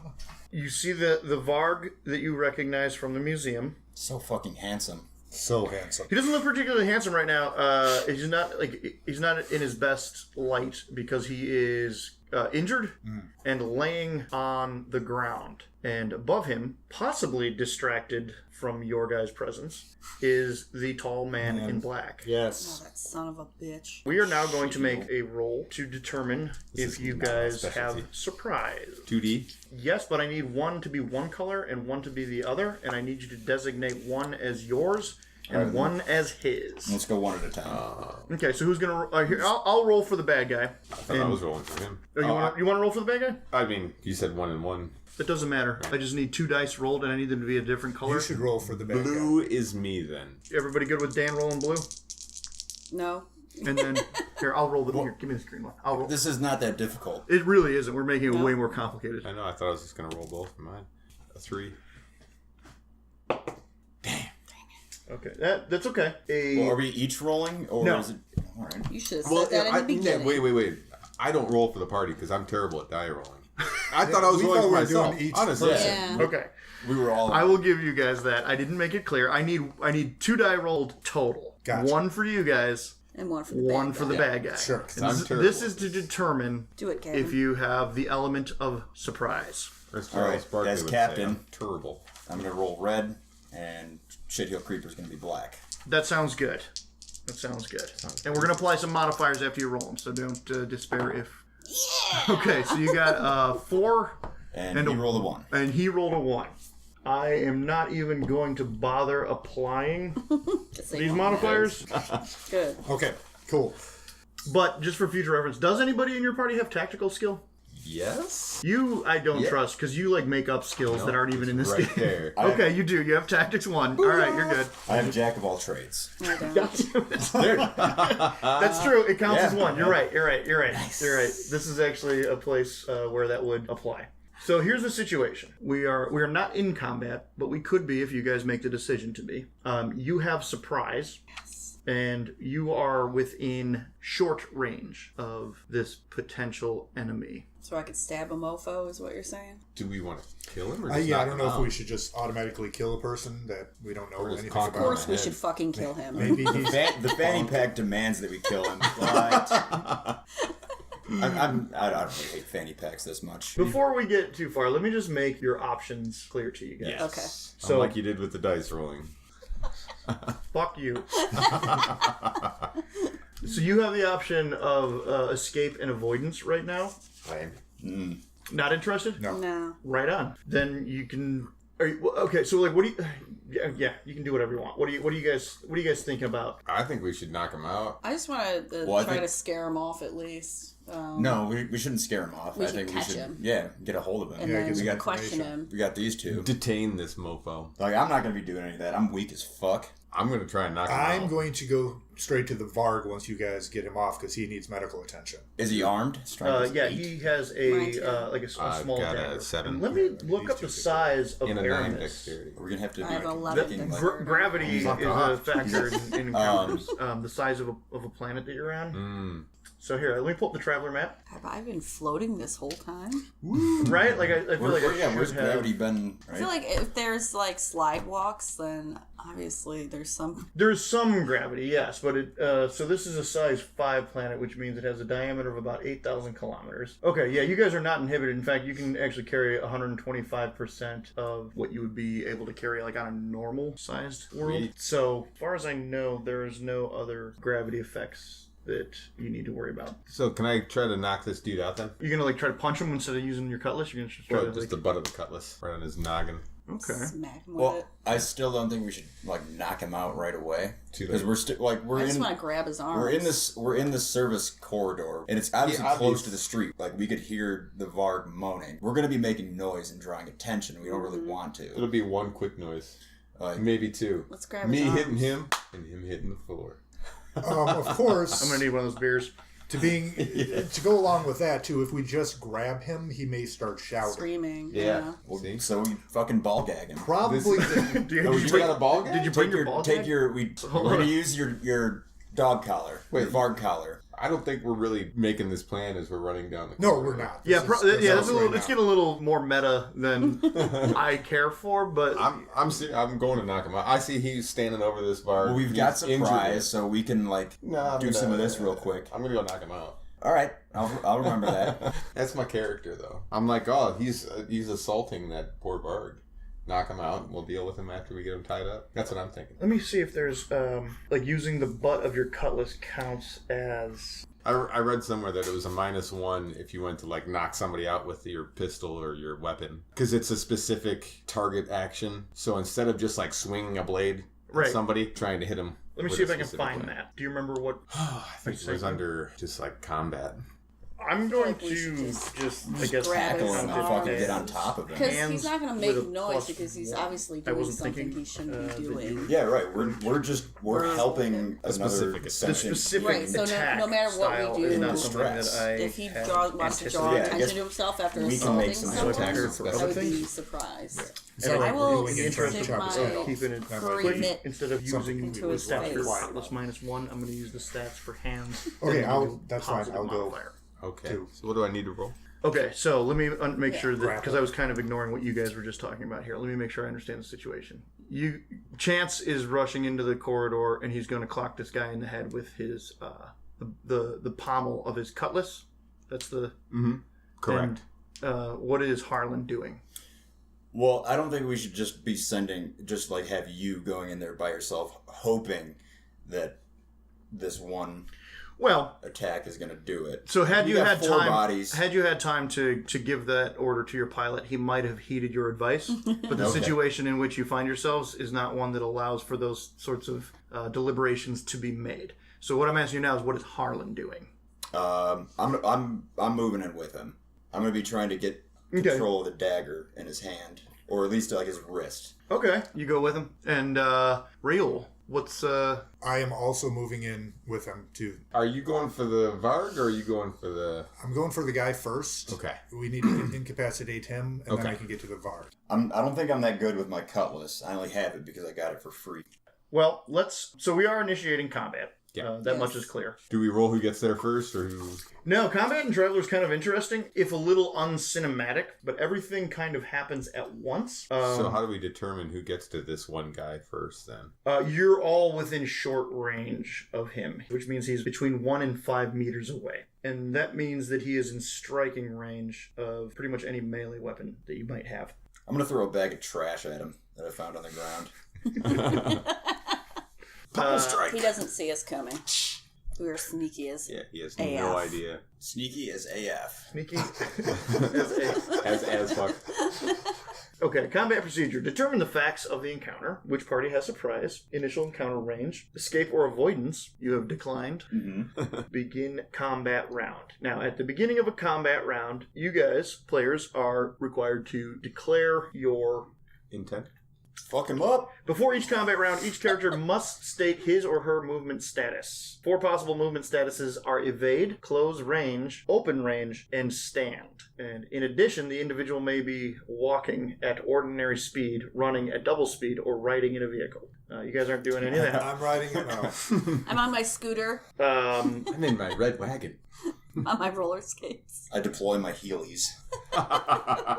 Speaker 1: you see the Varg that you recognize from the museum.
Speaker 6: So fucking handsome.
Speaker 5: So handsome.
Speaker 1: He doesn't look particularly handsome right now. He's not in his best light because he is injured and laying on the ground. And above him, possibly distracted from your guys' presence, is the tall man in black.
Speaker 3: Oh,
Speaker 6: Yes.
Speaker 3: that son of a bitch.
Speaker 1: We are now going to make a roll to determine if you
Speaker 4: not my
Speaker 1: guys
Speaker 4: specialty.
Speaker 1: have surprise.
Speaker 4: 2D.
Speaker 1: Yes, but I need one to be one color and one to be the other, and I need you to designate one as yours and one as his.
Speaker 6: Let's go one at a time.
Speaker 1: Okay, so who's gonna? Here, I'll roll for the bad guy.
Speaker 4: I thought I was rolling for him.
Speaker 1: Oh, you want to roll for the bad guy?
Speaker 4: I mean, you said 1 and 1.
Speaker 1: It doesn't matter. I just need 2 dice rolled, and I need them to be a different color.
Speaker 5: You should roll for the bad guy.
Speaker 4: Blue is me then.
Speaker 1: Everybody good with Dan rolling blue?
Speaker 3: No.
Speaker 1: And then here, I'll roll the. Here, give me this green one. I'll roll.
Speaker 6: This is not that difficult.
Speaker 1: It really isn't. We're making it way more complicated.
Speaker 4: I know. I thought I was just gonna roll both for mine. A 3.
Speaker 1: Okay, that's okay.
Speaker 6: Well, are we each rolling, or
Speaker 1: No.
Speaker 6: is it? All right.
Speaker 3: You should have said that in the beginning.
Speaker 4: Wait. I don't roll for the party because I'm terrible at die rolling. I thought I was
Speaker 5: we
Speaker 4: rolling
Speaker 5: thought
Speaker 4: for
Speaker 5: we were
Speaker 4: myself.
Speaker 5: doing each
Speaker 4: Honestly,
Speaker 3: Yeah.
Speaker 1: Okay.
Speaker 6: We were all.
Speaker 1: I will give you guys that. I didn't make it clear. I need 2 die rolled total.
Speaker 5: Gotcha.
Speaker 1: One for you guys,
Speaker 3: And one for the
Speaker 1: one
Speaker 3: bad
Speaker 1: for the
Speaker 3: guy.
Speaker 1: bad guy.
Speaker 5: Sure.
Speaker 1: And
Speaker 4: I'm
Speaker 1: this
Speaker 4: terrible.
Speaker 1: is to determine
Speaker 3: Do it, Gavin.
Speaker 1: if you have the element of surprise.
Speaker 4: As
Speaker 6: All right,
Speaker 4: Charles Barkley
Speaker 6: as
Speaker 4: would
Speaker 6: captain.
Speaker 4: say, I'm terrible.
Speaker 6: I'm gonna roll red, and Shithill Creeper's gonna be black.
Speaker 1: That sounds good. And we're going to apply some modifiers after you roll them, so don't despair if... Yeah! Okay, so you got 4,
Speaker 6: And,
Speaker 1: And
Speaker 6: he
Speaker 1: a-
Speaker 6: rolled a 1.
Speaker 1: and he rolled a 1. I am not even going to bother applying
Speaker 3: Just say
Speaker 1: these
Speaker 3: one.
Speaker 1: modifiers.
Speaker 3: Good.
Speaker 5: Okay, cool.
Speaker 1: But just for future reference, does anybody in your party have tactical skill?
Speaker 4: Yes.
Speaker 1: You, I don't
Speaker 6: Yeah.
Speaker 1: trust, because you make up skills that aren't even in this
Speaker 4: Right
Speaker 1: game.
Speaker 4: there.
Speaker 1: Okay, you do. You have tactics 1. All right, you're good.
Speaker 6: I have Jack of all trades.
Speaker 3: I don't.
Speaker 1: That's true. It counts
Speaker 6: Yeah.
Speaker 1: as 1. You're right. You're right. This is actually a place where that would apply. So here's the situation. We are not in combat, but we could be if you guys make the decision to be. You have surprise. And you are within short range of this potential enemy.
Speaker 3: So I could stab a mofo, is what you're saying?
Speaker 4: Do we want to kill him or just
Speaker 5: Yeah, I
Speaker 4: knock
Speaker 5: don't
Speaker 4: him
Speaker 5: know if
Speaker 4: out?
Speaker 5: we should just automatically kill a person that we don't know
Speaker 4: Or just
Speaker 5: anything
Speaker 4: conquer
Speaker 3: Of
Speaker 5: about.
Speaker 3: course, we
Speaker 4: head.
Speaker 3: should fucking kill him.
Speaker 5: Maybe he's
Speaker 6: The fanny pack demands that we kill him, but I don't really hate fanny packs this much.
Speaker 1: Before we get too far, let me just make your options clear to you guys.
Speaker 4: Yes.
Speaker 3: Okay.
Speaker 1: So-
Speaker 4: like you did with the dice rolling.
Speaker 1: Fuck you. So you have the option of escape and avoidance right now. Not interested?
Speaker 5: No.
Speaker 3: No.
Speaker 1: Right on. Then you can. Okay, so like, what do you? Yeah, you can do whatever you want. What are you guys thinking about?
Speaker 4: I think we should knock him out.
Speaker 3: I just want to
Speaker 6: Well, I
Speaker 3: try
Speaker 6: think-
Speaker 3: to scare him off at least.
Speaker 6: No, we shouldn't scare him off.
Speaker 3: We
Speaker 6: I
Speaker 3: should
Speaker 6: think
Speaker 3: catch
Speaker 6: we should,
Speaker 3: him.
Speaker 6: get a hold of him.
Speaker 3: And then question him.
Speaker 6: We got these two.
Speaker 4: Detain this mofo.
Speaker 6: Like, I'm not going to be doing any of that. I'm weak as fuck.
Speaker 4: I'm going to try and knock him out.
Speaker 5: I'm going to go straight to the Varg once you guys get him off because he needs medical attention.
Speaker 6: Is he armed?
Speaker 1: Yeah, he has a small
Speaker 4: got a
Speaker 1: dagger.
Speaker 4: 7.
Speaker 1: And let me look up the size of
Speaker 4: In a 9
Speaker 1: Aramis.
Speaker 4: dexterity.
Speaker 6: We're going to have to
Speaker 3: I have
Speaker 6: be
Speaker 3: 11
Speaker 1: Gravity is a factor in encounters.
Speaker 6: Um,
Speaker 1: The size of a planet that you're on.
Speaker 4: Mm.
Speaker 1: So here, let me pull up the traveler map.
Speaker 3: Have I been floating this whole time?
Speaker 1: Right? Like I feel like
Speaker 6: where's gravity been? Right?
Speaker 3: I feel like if there's like slide walks, then obviously there's some.
Speaker 1: There's some gravity, yes, but so this is a size 5 planet, which means it has a diameter of about 8,000 kilometers. Okay, yeah, you guys are not inhibited. In fact, you can actually carry 125% of what you would be able to carry like on a normal sized world.
Speaker 4: Sweet.
Speaker 1: So, as far as I know, there is no other gravity effects that you need to worry about.
Speaker 4: So can I try to knock this dude out then?
Speaker 1: You're gonna like try to punch him instead of using your cutlass. You're gonna just try
Speaker 4: Well,
Speaker 1: to
Speaker 4: just the
Speaker 1: like...
Speaker 4: butt of the cutlass right on his noggin.
Speaker 1: Okay.
Speaker 3: Smack him with
Speaker 6: Well,
Speaker 3: it.
Speaker 6: I still don't think we should like knock him out right away
Speaker 4: Too late.
Speaker 6: because we're still like
Speaker 3: I just want to grab his arms.
Speaker 6: we're in this service corridor and it's obviously
Speaker 4: Yeah,
Speaker 6: close to the street. Like we could hear the Varg moaning. We're gonna be making noise and drawing attention. We don't really want to.
Speaker 4: It'll be one quick noise.
Speaker 6: Like,
Speaker 4: Maybe 2.
Speaker 3: Let's grab
Speaker 4: Me
Speaker 3: his arms.
Speaker 4: hitting him and him hitting the floor.
Speaker 5: Of course,
Speaker 1: I'm gonna need one of those beers.
Speaker 5: to go along with that too. If we just grab him, he may start shouting.
Speaker 3: Screaming.
Speaker 4: Yeah.
Speaker 6: well,
Speaker 4: See?
Speaker 6: so we fucking ball gag him.
Speaker 5: Probably.
Speaker 1: Do you,
Speaker 4: Oh, you got a ball gag?
Speaker 1: Did you bring your ball
Speaker 6: Take
Speaker 1: gag?
Speaker 6: your we're gonna use your dog collar.
Speaker 4: Wait.
Speaker 6: Your Varg collar.
Speaker 4: I don't think we're really making this plan as we're running down the
Speaker 5: No,
Speaker 4: corridor.
Speaker 5: we're not.
Speaker 1: Yeah,
Speaker 5: This is
Speaker 1: that's a little.
Speaker 5: right
Speaker 1: It's
Speaker 5: now.
Speaker 1: getting a little more meta than I care for, but
Speaker 4: I'm going to knock him out. I see he's standing over this bar.
Speaker 6: Well, we've got surprise, so we can like do some of this real quick.
Speaker 4: I'm gonna go knock him out.
Speaker 6: All right, I'll remember that.
Speaker 4: That's my character, though. I'm like, oh, he's assaulting that poor Varg. Knock him out, and we'll deal with him after we get him tied up. That's what I'm thinking.
Speaker 1: let me see if there's like using the butt of your cutlass counts as.
Speaker 4: I read somewhere that it was a -1 if you went to like knock somebody out with your pistol or your weapon, because it's a specific target action. So instead of just like swinging a blade at somebody, trying to hit him.
Speaker 1: Let me see if I can find that. Do you remember what?
Speaker 4: I think it was under just like combat.
Speaker 1: I'm going
Speaker 3: like we
Speaker 1: to
Speaker 3: should
Speaker 1: just I guess
Speaker 3: grab
Speaker 6: Tackle
Speaker 3: his
Speaker 6: him and
Speaker 3: arms.
Speaker 6: fucking get on top of him.
Speaker 3: Because
Speaker 1: Hands
Speaker 3: he's not going to
Speaker 1: with
Speaker 3: make
Speaker 1: a
Speaker 3: noise
Speaker 1: plus
Speaker 3: because he's
Speaker 1: 1.
Speaker 3: obviously
Speaker 1: I
Speaker 3: doing
Speaker 1: wasn't
Speaker 3: something
Speaker 1: thinking,
Speaker 3: he shouldn't
Speaker 1: that
Speaker 3: be
Speaker 1: you-
Speaker 3: doing.
Speaker 6: Yeah, right. We're helping another
Speaker 4: specific-
Speaker 1: The
Speaker 6: sentient.
Speaker 1: specific
Speaker 3: Right, so
Speaker 1: attack
Speaker 3: no matter what we
Speaker 1: style
Speaker 3: do,
Speaker 1: is not something that
Speaker 6: stress.
Speaker 1: I
Speaker 3: If he
Speaker 1: had
Speaker 3: wants to draw
Speaker 6: Yeah, I
Speaker 3: attention
Speaker 6: guess
Speaker 3: to himself after
Speaker 6: we can
Speaker 3: assaulting
Speaker 6: make some
Speaker 3: someone,
Speaker 6: attacks
Speaker 1: for
Speaker 3: I
Speaker 1: other
Speaker 3: would be
Speaker 1: things.
Speaker 3: surprised.
Speaker 1: And
Speaker 3: So I
Speaker 1: then
Speaker 3: will
Speaker 1: in the interest
Speaker 3: stick
Speaker 1: of
Speaker 3: my
Speaker 1: keeping it
Speaker 3: furry
Speaker 1: quick,
Speaker 3: mitt
Speaker 1: instead of using
Speaker 3: into
Speaker 1: the
Speaker 3: his
Speaker 1: stats for
Speaker 3: face.
Speaker 1: cutlass -1, I'm going to use the stats for hands.
Speaker 5: Okay,
Speaker 1: and
Speaker 5: that's fine.
Speaker 1: positive
Speaker 5: I'll go.
Speaker 1: modifier.
Speaker 4: Okay.
Speaker 5: Two.
Speaker 4: So what do I need to roll?
Speaker 1: Okay, so let me make sure that,
Speaker 5: Grapple.
Speaker 1: because I was kind of ignoring what you guys were just talking about here. Let me make sure I understand the situation. Chance is rushing into the corridor, and he's going to clock this guy in the head with his the pommel of his cutlass. That's the
Speaker 4: Correct.
Speaker 1: And, what is Harlan doing?
Speaker 6: Well, I don't think we should just be have you going in there by yourself, hoping that this one
Speaker 1: Well,
Speaker 6: attack is going to do it.
Speaker 1: so had you
Speaker 6: got
Speaker 1: had
Speaker 6: 4
Speaker 1: time,
Speaker 6: bodies.
Speaker 1: had you had time to give that order to your pilot, he might have heeded your advice. But the
Speaker 6: Okay.
Speaker 1: situation in which you find yourselves is not one that allows for those sorts of deliberations to be made. So what I'm asking you now is, what is Harlan doing?
Speaker 6: I'm moving in with him. I'm going to be trying to get control of the dagger in his hand, or at least like his wrist.
Speaker 1: Okay, you go with him. And Reuel, what's
Speaker 5: I am also moving in with him too.
Speaker 4: Are you going for the Varg or are you going for the...
Speaker 5: I'm going for the guy first.
Speaker 4: Okay.
Speaker 5: We need to incapacitate him, and then
Speaker 4: Okay.
Speaker 5: I can get to the Varg.
Speaker 6: I don't think I'm that good with my cutlass. I only have it because I got it for free.
Speaker 1: well? So we are initiating combat.
Speaker 4: Yeah.
Speaker 1: That
Speaker 3: Yes.
Speaker 1: much is clear.
Speaker 4: Do we roll who gets there first or who...
Speaker 1: No, combat in Traveler is kind of interesting, if a little uncinematic, but everything kind of happens at once.
Speaker 4: So how do we determine who gets to this one guy first then?
Speaker 1: You're all within short range of him, which means he's between 1 and 5 meters away. And that means that he is in striking range of pretty much any melee weapon that you might have.
Speaker 6: I'm going to throw a bag of trash at him that I found on the ground. Power strike.
Speaker 3: He doesn't see us coming. We are sneaky as
Speaker 4: Yeah, he has
Speaker 3: AF.
Speaker 4: no idea.
Speaker 6: Sneaky as AF.
Speaker 1: Sneaky.
Speaker 4: As fuck.
Speaker 1: Okay, combat procedure. Determine the facts of the encounter. Which party has surprise? Initial encounter range. Escape or avoidance. You have declined. Begin combat round. Now, at the beginning of a combat round, you guys, players, are required to declare your
Speaker 4: Intent?
Speaker 6: Fuck him up.
Speaker 1: Before each combat round, each character must state his or her movement status. 4 possible movement statuses are evade, close range, open range, and stand. And in addition, the individual may be walking at ordinary speed, running at double speed, or riding in a vehicle. You guys aren't doing any of that.
Speaker 5: I'm riding it now.
Speaker 3: I'm on my scooter.
Speaker 4: I'm in my red wagon.
Speaker 3: On my roller skates.
Speaker 6: I deploy my Heelys.
Speaker 5: I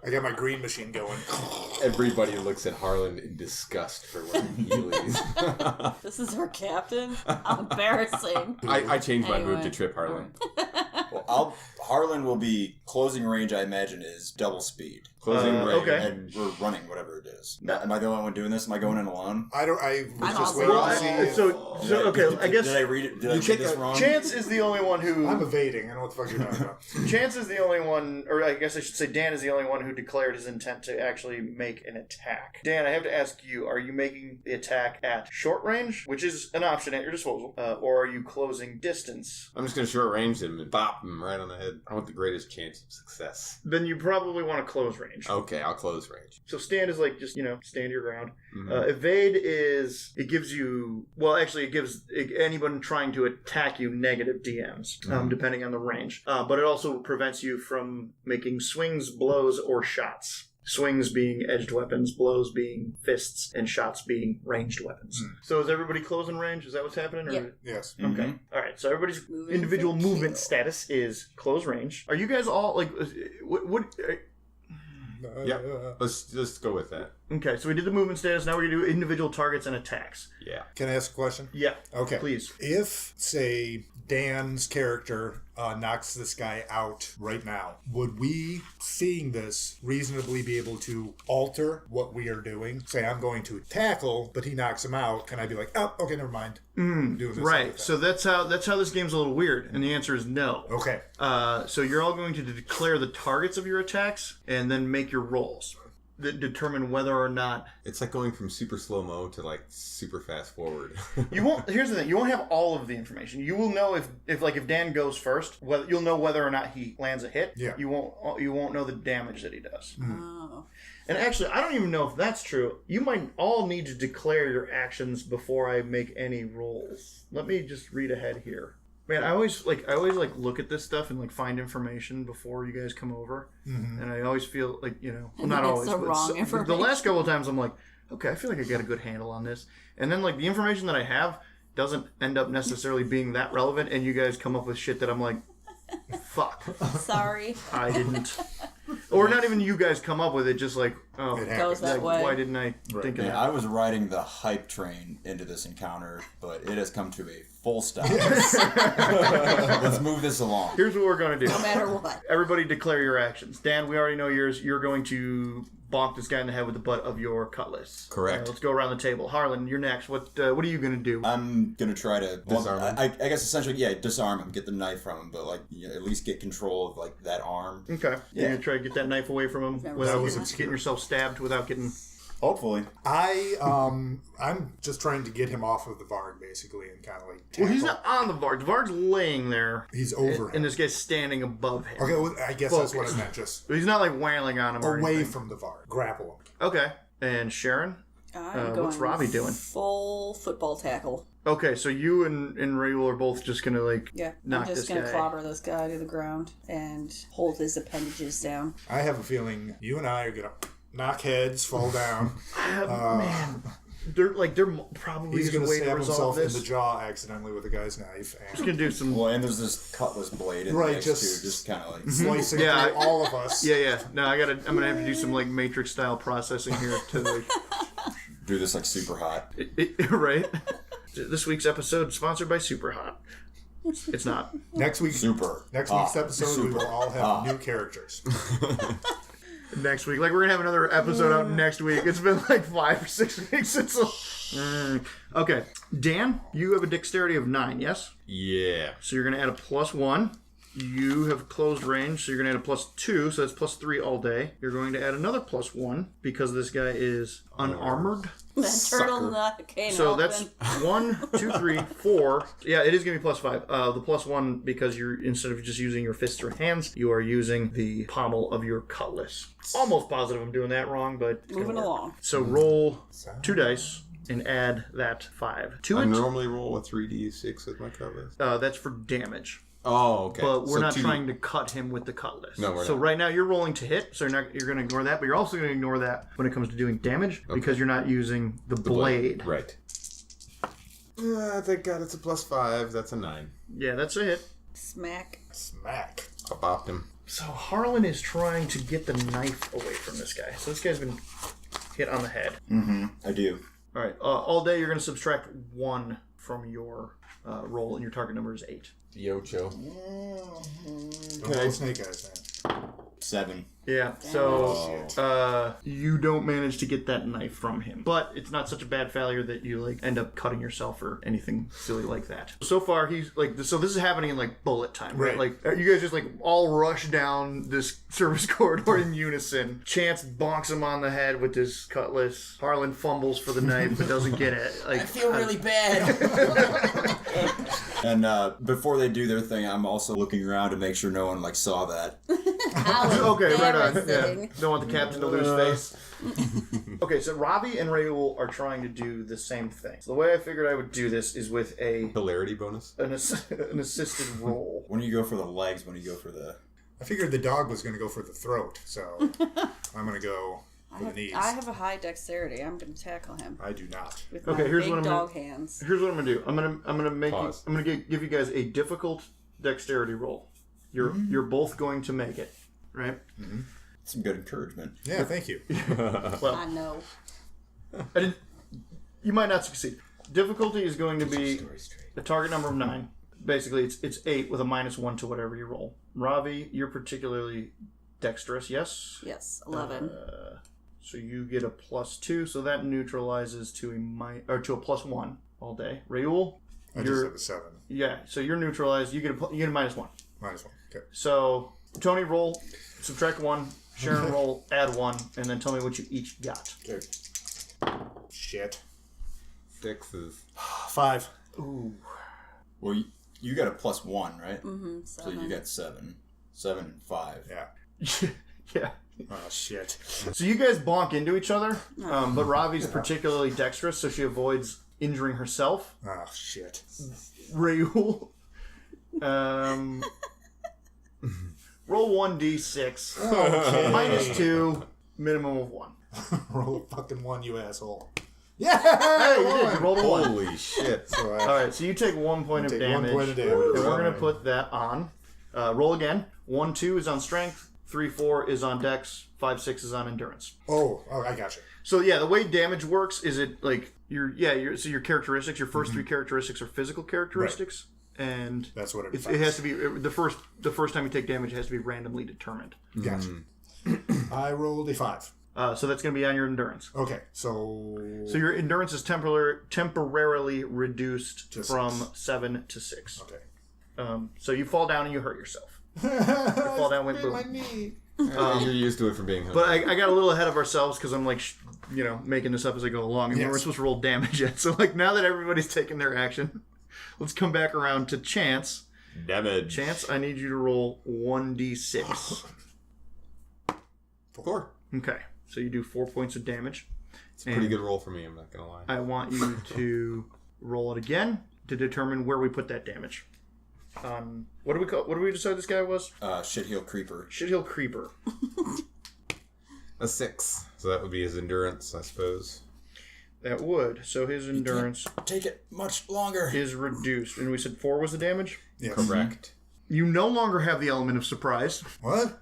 Speaker 5: got my green machine going.
Speaker 4: Everybody looks at Harlan in disgust for wearing Heelys.
Speaker 3: This is our captain? How embarrassing.
Speaker 4: I changed my
Speaker 3: Anyway.
Speaker 4: move to trip Harlan.
Speaker 6: Well, Harlan will be closing range. I imagine is double speed.
Speaker 4: Closing range.
Speaker 1: okay.
Speaker 6: And we're running whatever it is. Am I the only one doing this? Am I going in alone?
Speaker 5: I was
Speaker 3: I'm
Speaker 5: just
Speaker 3: also
Speaker 5: waiting
Speaker 3: on
Speaker 5: to
Speaker 3: it.
Speaker 5: see.
Speaker 1: So okay, I guess
Speaker 6: Did I read it? Did I read this wrong?
Speaker 1: Chance is the only one who...
Speaker 5: I'm evading. I know what the fuck you're talking about.
Speaker 1: Chance is the only one, or I guess I should say Dan is the only one who declared his intent to actually make an attack. Dan, I have to ask you, are you making the attack at short range, which is an option at your disposal, or are you closing distance?
Speaker 4: I'm just going to short range him and bop him right on the head. I want the greatest chance of success.
Speaker 1: Then you probably want to close range.
Speaker 4: Okay, I'll close range.
Speaker 1: So stand is like just, stand your ground. Evade is, it gives you, well, actually it gives anyone trying to attack you negative DMs, depending on the range. But it also prevents you from making swings, blows, or shots. Swings being edged weapons, blows being fists, and shots being ranged weapons. So is everybody closing range? Is that what's happening? Or?
Speaker 3: Yep.
Speaker 5: Yes.
Speaker 1: Okay. All right. So everybody's
Speaker 3: Moving
Speaker 1: individual
Speaker 3: for
Speaker 1: movement
Speaker 3: kill.
Speaker 1: status is close range. Are you guys all like what
Speaker 4: Yeah, let's go with that.
Speaker 1: okay, so we did the movement status. Now we're going to do individual targets and attacks.
Speaker 4: Yeah.
Speaker 5: Can I ask a question?
Speaker 1: Yeah.
Speaker 5: Okay.
Speaker 1: Please.
Speaker 5: If, say, Dan's character knocks this guy out right now, would we, seeing this, reasonably be able to alter what we are doing? Say, I'm going to tackle, but he knocks him out. Can I be like, oh, okay, never mind. I'm doing this
Speaker 1: Right.
Speaker 5: other
Speaker 1: So
Speaker 5: thing.
Speaker 1: that's how this game's a little weird, and the answer is no.
Speaker 5: Okay.
Speaker 1: So you're all going to declare the targets of your attacks and then make your rolls that determine whether or not
Speaker 4: It's like going from super slow-mo to like super fast forward.
Speaker 1: you won't. Here's the thing: you won't have all of the information. You will know if Dan goes first, whether you'll know whether or not he lands a hit.
Speaker 5: Yeah.
Speaker 1: You won't know the damage that he does.
Speaker 3: Oh.
Speaker 1: And actually, I don't even know if that's true. You might all need to declare your actions before I make any rolls. Let me just read ahead here. Man, I always look at this stuff and find information before you guys come over, and I always feel like well, not
Speaker 3: it's
Speaker 1: always,
Speaker 3: the
Speaker 1: but
Speaker 3: wrong information.
Speaker 1: the last couple of times I'm like, okay, I feel like I got a good handle on this, and then the information that I have doesn't end up necessarily being that relevant, and you guys come up with shit that I'm like, fuck,
Speaker 3: Sorry.
Speaker 1: I didn't, or not even you guys come up with it, just like, oh,
Speaker 5: It
Speaker 3: Goes that way.
Speaker 1: why didn't I think of
Speaker 6: Man,
Speaker 1: that?
Speaker 6: I was riding the hype train into this encounter, but it has come to a full stop. Let's move this along.
Speaker 1: Here's what we're gonna do.
Speaker 3: No matter what.
Speaker 1: Everybody declare your actions. Dan, we already know yours. You're going to bonk this guy in the head with the butt of your cutlass.
Speaker 4: Correct.
Speaker 1: Let's go around the table. Harlan, you're next. What are you going to do?
Speaker 6: I'm gonna try to
Speaker 4: Disarm him.
Speaker 6: I guess essentially, disarm him, get the knife from him, but at least get control of that arm.
Speaker 1: Okay. You're going to try to get that knife away from him
Speaker 3: Never
Speaker 1: without
Speaker 3: seen
Speaker 1: getting yourself stabbed without getting...
Speaker 6: Hopefully.
Speaker 5: I'm just trying to get him off of the Varg, basically, and kind of tackle.
Speaker 1: Well, he's not on the Varg. The Varg's laying there.
Speaker 5: He's over
Speaker 1: And
Speaker 5: him.
Speaker 1: this guy's standing above him.
Speaker 5: Okay, well, I guess that's what I meant. Just
Speaker 1: But he's not wailing on him or
Speaker 5: away
Speaker 1: anything.
Speaker 5: from the Varg. Grapple him.
Speaker 1: Okay. And Sharon?
Speaker 3: I'm going
Speaker 1: what's Ravi doing?
Speaker 3: Full football tackle.
Speaker 1: Okay, so you and Reuel are both just going to,
Speaker 3: Yeah,
Speaker 1: knock
Speaker 3: I'm just
Speaker 1: this
Speaker 3: going to
Speaker 1: guy.
Speaker 3: clobber this guy to the ground and hold his appendages down.
Speaker 5: I have a feeling you and I are going to knock heads, fall down.
Speaker 1: Man. There probably
Speaker 5: He's
Speaker 1: is a
Speaker 5: going to
Speaker 1: way to
Speaker 5: stab
Speaker 1: resolve
Speaker 5: himself in
Speaker 1: this.
Speaker 5: the jaw accidentally with a guy's knife.
Speaker 1: Just
Speaker 5: And
Speaker 1: going to do some...
Speaker 6: Well, and there's this cutlass blade in
Speaker 5: Right,
Speaker 6: next
Speaker 5: just-
Speaker 6: to, just kind of
Speaker 5: slicing
Speaker 1: Yeah.
Speaker 5: through all of us.
Speaker 1: Yeah. No, I'm gonna have to do some Matrix style processing here to
Speaker 6: do this super hot.
Speaker 1: right. This week's episode sponsored by Super Hot. It's not.
Speaker 5: Next week's episode, we will all have new characters.
Speaker 1: Next week, we're gonna have another episode out next week. It's been 5 or 6 weeks since. Okay, Dan, you have a dexterity of 9, yes?
Speaker 4: Yeah.
Speaker 1: So you're gonna add a +1. You have closed range, so you're going to add a +2, so that's +3 all day. You're going to add another +1 because this guy is unarmored.
Speaker 3: That turtleneck came
Speaker 1: So
Speaker 3: open.
Speaker 1: that's 1, 2, 3, 4. Yeah, it is going to be +5. The +1 because you're instead of just using your fists or hands, you are using the pommel of your cutlass. Almost positive I'm doing that wrong, but it's
Speaker 3: Moving along.
Speaker 1: So roll 2 dice and add that 5 to
Speaker 4: I
Speaker 1: it.
Speaker 4: normally roll a 3d6 with my cutlass.
Speaker 1: That's for damage.
Speaker 4: Oh, okay.
Speaker 1: But we're
Speaker 4: So
Speaker 1: not
Speaker 4: 2D.
Speaker 1: trying to cut him with the cutlass.
Speaker 4: No, we're
Speaker 1: so
Speaker 4: not.
Speaker 1: right now you're rolling to hit, so you're going to ignore that, but you're also going to ignore that when it comes to doing damage because you're not using the blade.
Speaker 4: Right. Thank God it's a +5. That's a 9.
Speaker 1: Yeah, that's a hit.
Speaker 3: Smack.
Speaker 5: Smack.
Speaker 4: I bopped him.
Speaker 1: So Harlan is trying to get the knife away from this guy. So this guy's been hit on the head.
Speaker 6: Mm-hmm. I do.
Speaker 1: All right. All day you're going to subtract 1 from your roll, and your target number is 8.
Speaker 4: Yocho.
Speaker 5: Don't roll snake eyes, man.
Speaker 6: 7.
Speaker 1: Yeah, so you don't manage to get that knife from him. But it's not such a bad failure that you like end up cutting yourself or anything silly like that. So far he's like so this is happening in like bullet time, right? Like you guys just like all rush down this service corridor in unison. Chance bonks him on the head with his cutlass. Harlan fumbles for the knife but doesn't get it. Like
Speaker 6: I feel really bad. And before they do their thing, I'm also looking around to make sure no one like saw that.
Speaker 1: Okay, right on. Yeah. Don't want the captain to lose face. Okay, so Ravi and Reuel are trying to do the same thing. So the way I figured I would do this is with
Speaker 4: Hilarity bonus.
Speaker 1: an assisted roll.
Speaker 6: When you go for the legs, when you go for the...
Speaker 5: I figured the dog was going to go for the throat, so I'm going to go for the knees.
Speaker 3: I have a high dexterity. I'm going to tackle him
Speaker 5: I do not.
Speaker 3: with
Speaker 1: Okay,
Speaker 3: my
Speaker 1: here's
Speaker 3: big
Speaker 1: what I'm
Speaker 3: dog hands.
Speaker 1: Here's what I'm gonna do. I'm gonna make you,
Speaker 4: Pause.
Speaker 1: I'm gonna give you guys a difficult dexterity roll. You're both going to make it, right?
Speaker 6: Some good encouragement.
Speaker 5: Yeah, thank you.
Speaker 1: Well,
Speaker 3: I know.
Speaker 1: you might not succeed. Difficulty is going to be the target number of 9. Basically, it's 8 with a -1 to whatever you roll. Ravi, you're particularly dexterous, yes?
Speaker 3: Yes, 11.
Speaker 1: So you get a +2, so that neutralizes to a +1 all day. Reuel,
Speaker 5: I just have a 7.
Speaker 1: yeah, so you're neutralized. You get a -1.
Speaker 5: -1. Okay.
Speaker 1: So Tony, roll, subtract 1. Sharon, roll, add 1, and then tell me what you each got.
Speaker 5: Okay. Shit.
Speaker 4: 6s.
Speaker 5: 5.
Speaker 1: Ooh.
Speaker 6: Well, you got a +1, right?
Speaker 3: Mm-hmm,
Speaker 6: So you got 7. 7 and 5.
Speaker 5: Yeah.
Speaker 1: Yeah.
Speaker 5: Oh, shit.
Speaker 1: So you guys bonk into each other, but Ravi's particularly dexterous, so she avoids injuring herself.
Speaker 5: Oh, shit.
Speaker 1: Reuel, roll 1d6,
Speaker 5: Okay.
Speaker 1: -2, minimum of 1.
Speaker 5: Roll a fucking 1, you asshole. Yeah!
Speaker 1: Hey, you did. You rolled a 1.
Speaker 4: Holy shit.
Speaker 5: So I
Speaker 1: All right, so you take 1 point of
Speaker 5: take
Speaker 1: damage.
Speaker 5: 1 point of damage.
Speaker 1: And we're going to put that on. Roll again. 1, 2 is on strength. 3, 4 is on dex. 5, 6 is on endurance.
Speaker 5: Oh, I got you.
Speaker 1: So yeah, the way damage works is it like your characteristics. Your first 3 characteristics are physical characteristics, and
Speaker 5: That's what it
Speaker 1: it has to be the first time you take damage it has to be randomly determined.
Speaker 5: Gotcha. I rolled a 5.
Speaker 1: So that's going to be on your endurance.
Speaker 5: Okay, so
Speaker 1: So your endurance is temporarily reduced
Speaker 5: To
Speaker 1: from
Speaker 5: 6.
Speaker 1: 7 to 6.
Speaker 5: okay.
Speaker 1: So you fall down and you hurt yourself. You fall down, went boom.
Speaker 5: My knee.
Speaker 4: You're used to it from being home.
Speaker 1: But I got a little ahead of ourselves because I'm like, making this up as I go along, and we weren't supposed to roll damage yet. So like now that everybody's taken their action, let's come back around to Chance.
Speaker 4: Damage.
Speaker 1: Chance, I need you to roll 1d6.
Speaker 4: 4.
Speaker 1: Okay, so you do 4 points of damage.
Speaker 4: It's a pretty good roll for me, I'm not going to lie.
Speaker 1: I want you to roll it again to determine where we put that damage. What do we decide this guy was?
Speaker 6: Shitheel Creeper.
Speaker 1: Shitheel Creeper.
Speaker 4: A 6. So that would be his endurance, I suppose.
Speaker 1: That would. So his endurance
Speaker 6: Take it much longer.
Speaker 1: is reduced. And we said 4 was the damage?
Speaker 5: Yes.
Speaker 4: Correct.
Speaker 1: You no longer have the element of surprise.
Speaker 5: What?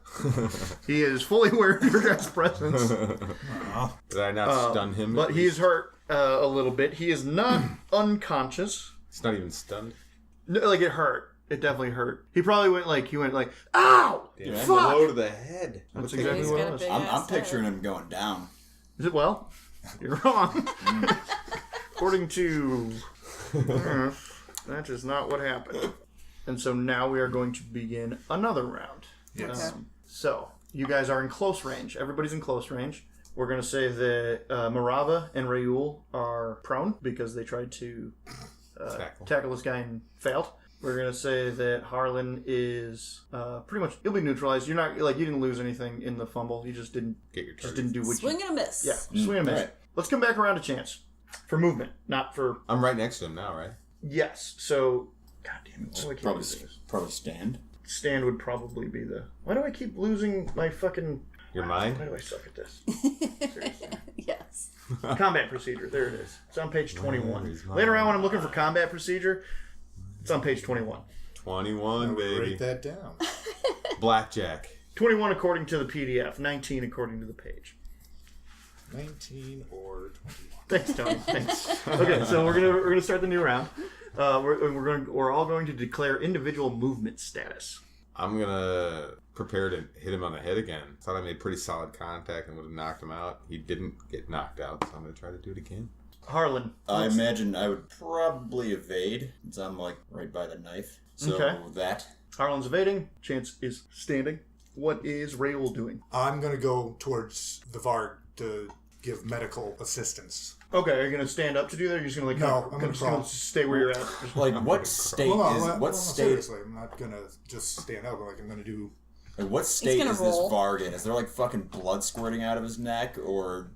Speaker 1: He is fully aware of your guys' presence.
Speaker 4: Did I not stun him?
Speaker 1: But
Speaker 4: at
Speaker 1: he's
Speaker 4: least?
Speaker 1: hurt a little bit. He is not unconscious.
Speaker 4: It's not even stunned.
Speaker 1: No, like it hurt. It definitely hurt. He probably went like, ow!
Speaker 4: Damn,
Speaker 1: Fuck!
Speaker 4: Blow to the head.
Speaker 1: That's
Speaker 3: He's
Speaker 1: exactly what
Speaker 3: got
Speaker 1: it
Speaker 3: a
Speaker 1: was.
Speaker 3: big
Speaker 6: I'm
Speaker 3: ass
Speaker 6: picturing
Speaker 3: head.
Speaker 6: him going down.
Speaker 1: Is it well? You're wrong. According to... that is not what happened. And so now we are going to begin another round.
Speaker 5: Yes.
Speaker 1: So you guys are in close range. Everybody's in close range. We're going to say that Marava and Reuel are prone because they tried to tackle this guy and failed. We're going to say that Harlan is pretty much, he'll be neutralized. You're not, like, you didn't lose anything in the fumble. You just didn't
Speaker 4: Get your
Speaker 1: just didn't do what
Speaker 3: Swing and a miss.
Speaker 1: Yeah, swing and a miss.
Speaker 6: Right.
Speaker 1: Let's come back around to Chance. For movement, not for...
Speaker 4: I'm right next to him now, right?
Speaker 1: Yes, so... God damn it. Why do I keep losing this?
Speaker 6: Probably stand.
Speaker 1: Stand would probably be the... Why do I keep losing my fucking...
Speaker 4: Your mind?
Speaker 1: Why do I suck at this? Seriously.
Speaker 3: Yes.
Speaker 1: Combat procedure. There it is. It's on page 21. Later on when I'm looking for combat procedure, it's on page 21.
Speaker 4: 21, baby.
Speaker 5: Write that down.
Speaker 4: Blackjack.
Speaker 1: 21 according to the PDF. 19 according to the page.
Speaker 5: 19 or 21.
Speaker 1: Thanks, Tony. Thanks. Okay, so we're gonna start the new round. We're all going to declare individual movement status.
Speaker 4: I'm gonna prepare to hit him on the head again. Thought I made pretty solid contact and would have knocked him out. He didn't get knocked out, so I'm gonna try to do it again.
Speaker 1: Harlan.
Speaker 6: I imagine I would probably evade, since I'm like right by the knife. So that.
Speaker 1: Harlan's evading. Chance is standing. What is Reuel doing?
Speaker 5: I'm going to go towards the Varg to give medical assistance.
Speaker 1: Okay, are you going to stand up to do that? Or are you just going to
Speaker 5: No, I'm gonna crawl.
Speaker 1: stay where you're at?
Speaker 6: Like, what state what state?
Speaker 5: Seriously, I'm not going to just stand up. Like, I'm going to do...
Speaker 6: Like, what state is this
Speaker 3: roll.
Speaker 6: Varg in? Is there like fucking blood squirting out of his neck, or?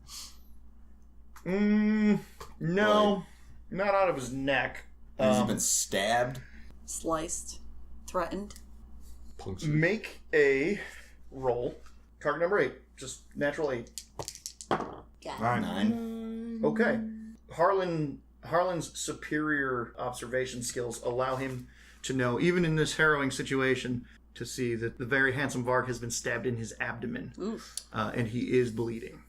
Speaker 1: No, not out of his neck.
Speaker 6: Has he been stabbed?
Speaker 3: Sliced. Threatened.
Speaker 4: Punctured.
Speaker 1: Make a roll. Target number 8. Just natural 8.
Speaker 3: Yeah.
Speaker 6: 9.
Speaker 1: Okay. Harlan's superior observation skills allow him to know, even in this harrowing situation, to see that the very handsome Varg has been stabbed in his abdomen.
Speaker 3: Oof.
Speaker 1: And he is bleeding.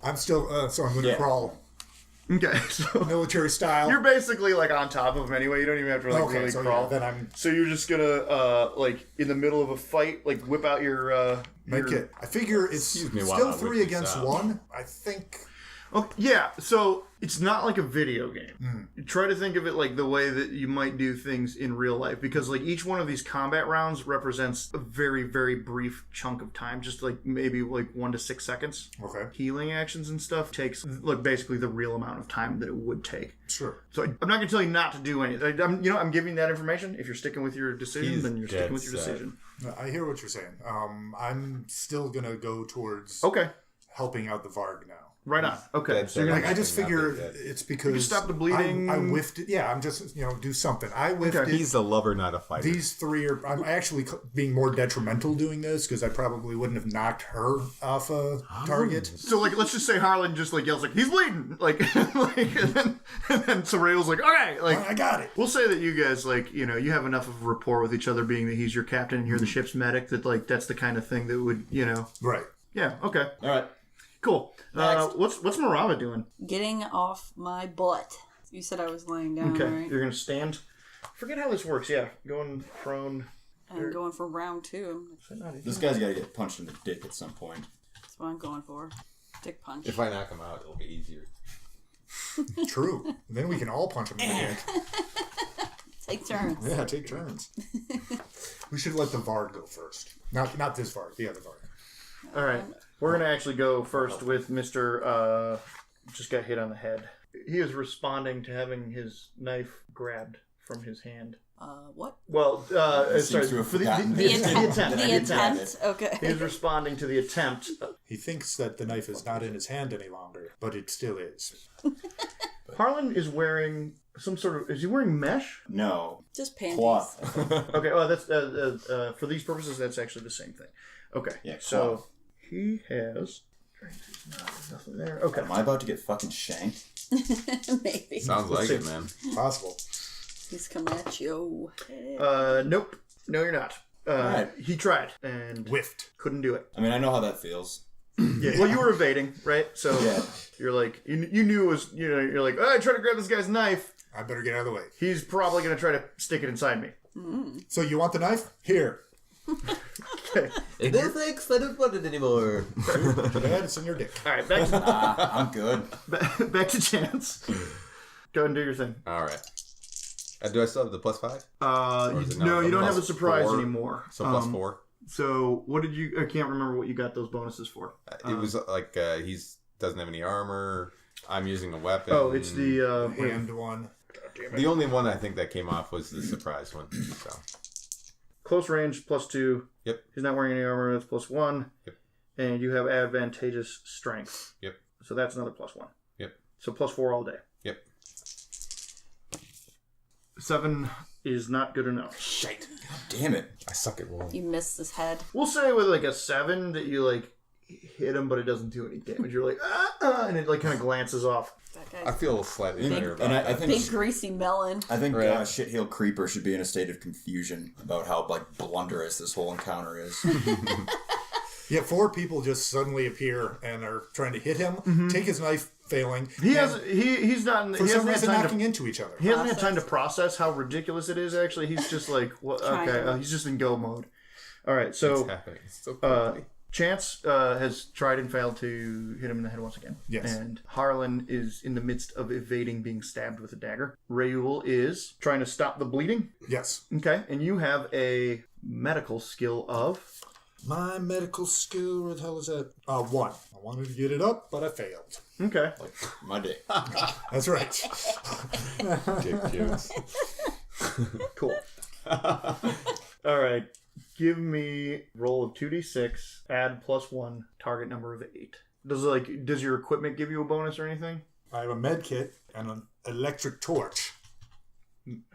Speaker 5: I'm still... so I'm going to crawl.
Speaker 1: Okay, so...
Speaker 5: Military style.
Speaker 1: You're basically, like, on top of him anyway. You don't even have to, like, really crawl.
Speaker 5: Yeah, then I'm...
Speaker 1: So you're just gonna, like, in the middle of a fight, like, whip out your,
Speaker 5: Make it. I figure it's still 3 against 1. I think...
Speaker 1: Oh, yeah, so it's not like a video game. You try to think of it like the way that you might do things in real life, because like each one of these combat rounds represents a very, very brief chunk of time, just like maybe like 1 to 6 seconds.
Speaker 5: Okay.
Speaker 1: Healing actions and stuff takes like basically the real amount of time that it would take.
Speaker 5: Sure.
Speaker 1: So I'm not going to tell you not to do anything. I'm giving you that information. If you're sticking with your decision, then you're sticking with your decision.
Speaker 5: I hear what you're saying. I'm still going to go towards helping out the Varg now.
Speaker 1: Right on. Okay.
Speaker 5: So I just figure it's because
Speaker 1: you stop the bleeding.
Speaker 5: I whiffed it. Yeah, I'm just do something. I whiffed it.
Speaker 4: He's a lover, not a fighter.
Speaker 5: These 3 are. I'm actually being more detrimental doing this because I probably wouldn't have knocked her off a target.
Speaker 1: So like, let's just say Harlan just like yells like he's bleeding, like, and then Reuel's like, okay, like
Speaker 5: I got it.
Speaker 1: We'll say that you guys like you have enough of a rapport with each other, being that he's your captain and you're the ship's medic. That like that's the kind of thing that would
Speaker 5: Right.
Speaker 1: Yeah. Okay.
Speaker 6: All right.
Speaker 1: Cool. What's Marava doing?
Speaker 3: Getting off my butt. You said I was laying down,
Speaker 1: Okay.
Speaker 3: right?
Speaker 1: You're gonna stand. Forget how this works. Yeah. Going prone.
Speaker 3: I'm going for round 2.
Speaker 6: This guy's got to get punched in the dick at some point.
Speaker 3: That's what I'm going for. Dick punch.
Speaker 4: If I knock him out, it'll be easier.
Speaker 5: True. Then we can all punch him in the dick.
Speaker 3: Take turns.
Speaker 5: Yeah, take turns. We should let the Varg go first. Not this Varg, the other Varg.
Speaker 1: All right. We're going to actually go first with Mr. Just got hit on the head. He is responding to having his knife grabbed from his hand.
Speaker 3: What?
Speaker 1: Well, sorry, for the attempt.
Speaker 3: The attempt? Okay.
Speaker 1: He is responding to the attempt.
Speaker 5: He thinks that the knife is not in his hand any longer, but it still is.
Speaker 1: Harlan is wearing some sort of... Is he wearing mesh?
Speaker 6: No.
Speaker 3: Just panties.
Speaker 6: Cloth.
Speaker 1: Okay, well, that's... for these purposes, that's actually the same thing. Okay,
Speaker 6: Yeah,
Speaker 1: so... He has... Nothing there. Okay.
Speaker 6: Am I about to get fucking shanked?
Speaker 3: Maybe.
Speaker 4: Sounds like it, man.
Speaker 5: Possible.
Speaker 3: He's coming at you.
Speaker 1: Nope. No, you're not.
Speaker 6: Right.
Speaker 1: He tried and
Speaker 5: Whiffed.
Speaker 1: couldn't do it.
Speaker 6: I mean, I know how that feels.
Speaker 1: Yeah. Well, you were evading, right? So
Speaker 6: Yeah.
Speaker 1: you're like, you knew it was, you're like, oh, I tried to grab this guy's knife.
Speaker 5: I better get out of the way.
Speaker 1: He's probably going to try to stick it inside me.
Speaker 5: So you want the knife? Here.
Speaker 1: Okay.
Speaker 4: No thanks, I don't want it anymore.
Speaker 5: Dad, it's in your dick.
Speaker 1: All right, back to,
Speaker 6: I'm good.
Speaker 1: back to Chance. Go ahead and do your thing.
Speaker 4: All right. Do I still have the +5?
Speaker 1: No, you don't have the surprise anymore.
Speaker 4: So +4.
Speaker 1: So what did you? I can't remember what you got those bonuses for.
Speaker 4: It was like he doesn't have any armor. I'm using a weapon.
Speaker 1: Oh, it's the
Speaker 5: hand one.
Speaker 4: The only one I think that came off was the surprise one. So.
Speaker 1: Close range +2.
Speaker 4: Yep.
Speaker 1: He's not wearing any armor. That's +1.
Speaker 4: Yep.
Speaker 1: And you have advantageous strength.
Speaker 4: Yep.
Speaker 1: So that's another +1.
Speaker 4: Yep.
Speaker 1: So +4 all day.
Speaker 4: Yep.
Speaker 1: 7 is not good enough.
Speaker 4: Shite.
Speaker 6: Damn it.
Speaker 4: I suck at rolling.
Speaker 3: You missed his head.
Speaker 1: We'll say with like a 7 that you like hit him, but it doesn't do any damage. You're like, and it like kind of glances off.
Speaker 3: That
Speaker 4: I
Speaker 3: guy's
Speaker 4: feel slightly better about
Speaker 6: And
Speaker 4: that.
Speaker 6: I think
Speaker 3: big greasy melon.
Speaker 6: I think
Speaker 4: Right.
Speaker 6: Shitheel Creeper should be in a state of confusion about how like blunderous this whole encounter is.
Speaker 5: Yeah, 4 people just suddenly appear and are trying to hit him. Take his knife, failing.
Speaker 1: He's not.
Speaker 5: For
Speaker 1: He
Speaker 5: some
Speaker 1: hasn't had
Speaker 5: reason,
Speaker 1: time
Speaker 5: knocking
Speaker 1: to.
Speaker 5: into each other.
Speaker 1: He hasn't had time to process how ridiculous it is. Actually, he's just like, well,
Speaker 3: Trying
Speaker 1: okay,
Speaker 3: to-
Speaker 1: he's just in go mode. All right,
Speaker 4: It's
Speaker 1: so
Speaker 4: happening. It's so quickly.
Speaker 1: Chance has tried and failed to hit him in the head once again.
Speaker 5: Yes.
Speaker 1: And Harlan is in the midst of evading being stabbed with a dagger. Reuel is trying to stop the bleeding.
Speaker 5: Yes.
Speaker 1: Okay, and you have a medical skill of.
Speaker 5: My medical skill, what the hell is that? 1. I wanted to get it up, but I failed.
Speaker 1: Okay.
Speaker 6: Like my day.
Speaker 5: That's right.
Speaker 4: Dick jokes.
Speaker 1: Cool. All right. Give me roll of 2d6, add +1, target number of 8. Does your equipment give you a bonus or anything?
Speaker 5: I have a med kit and an electric torch,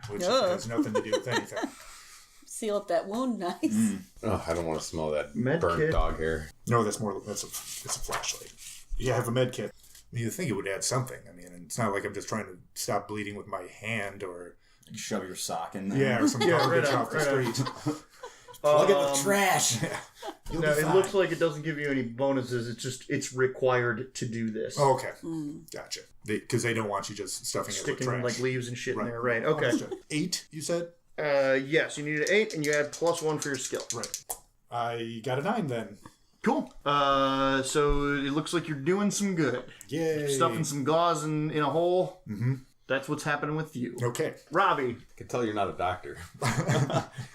Speaker 5: which
Speaker 3: Ugh.
Speaker 5: has nothing to do with anything.
Speaker 3: Seal up that wound nice.
Speaker 4: Oh, I don't want to smell that
Speaker 1: Med
Speaker 4: burnt
Speaker 1: kit.
Speaker 4: dog hair.
Speaker 5: No, it's a flashlight. Yeah, I have a med kit. I mean, you'd think it would add something. I mean, it's not like I'm just trying to stop bleeding with my hand or
Speaker 6: Shove your sock in there.
Speaker 5: yeah, or some garbage off the street.
Speaker 6: Plug it with trash.
Speaker 5: You'll
Speaker 1: No,
Speaker 5: be
Speaker 1: it
Speaker 5: fine.
Speaker 1: looks like it doesn't give you any bonuses. It's required to do this.
Speaker 5: Oh, okay, gotcha. Because they don't want you just stuffing it with
Speaker 1: Sticking
Speaker 5: trash.
Speaker 1: like leaves and shit in
Speaker 5: Right.
Speaker 1: there. Right. Okay.
Speaker 5: Understood. 8, you said?
Speaker 1: Yes, you need an 8, and you add +1 for your skill.
Speaker 5: Right. I got a 9 then.
Speaker 1: Cool. So it looks like you're doing some good.
Speaker 5: Yay.
Speaker 1: Stuffing some gauze in a hole. Mm-hmm. That's what's happening with you.
Speaker 5: Okay.
Speaker 1: Ravi,
Speaker 4: I can tell you're not a doctor.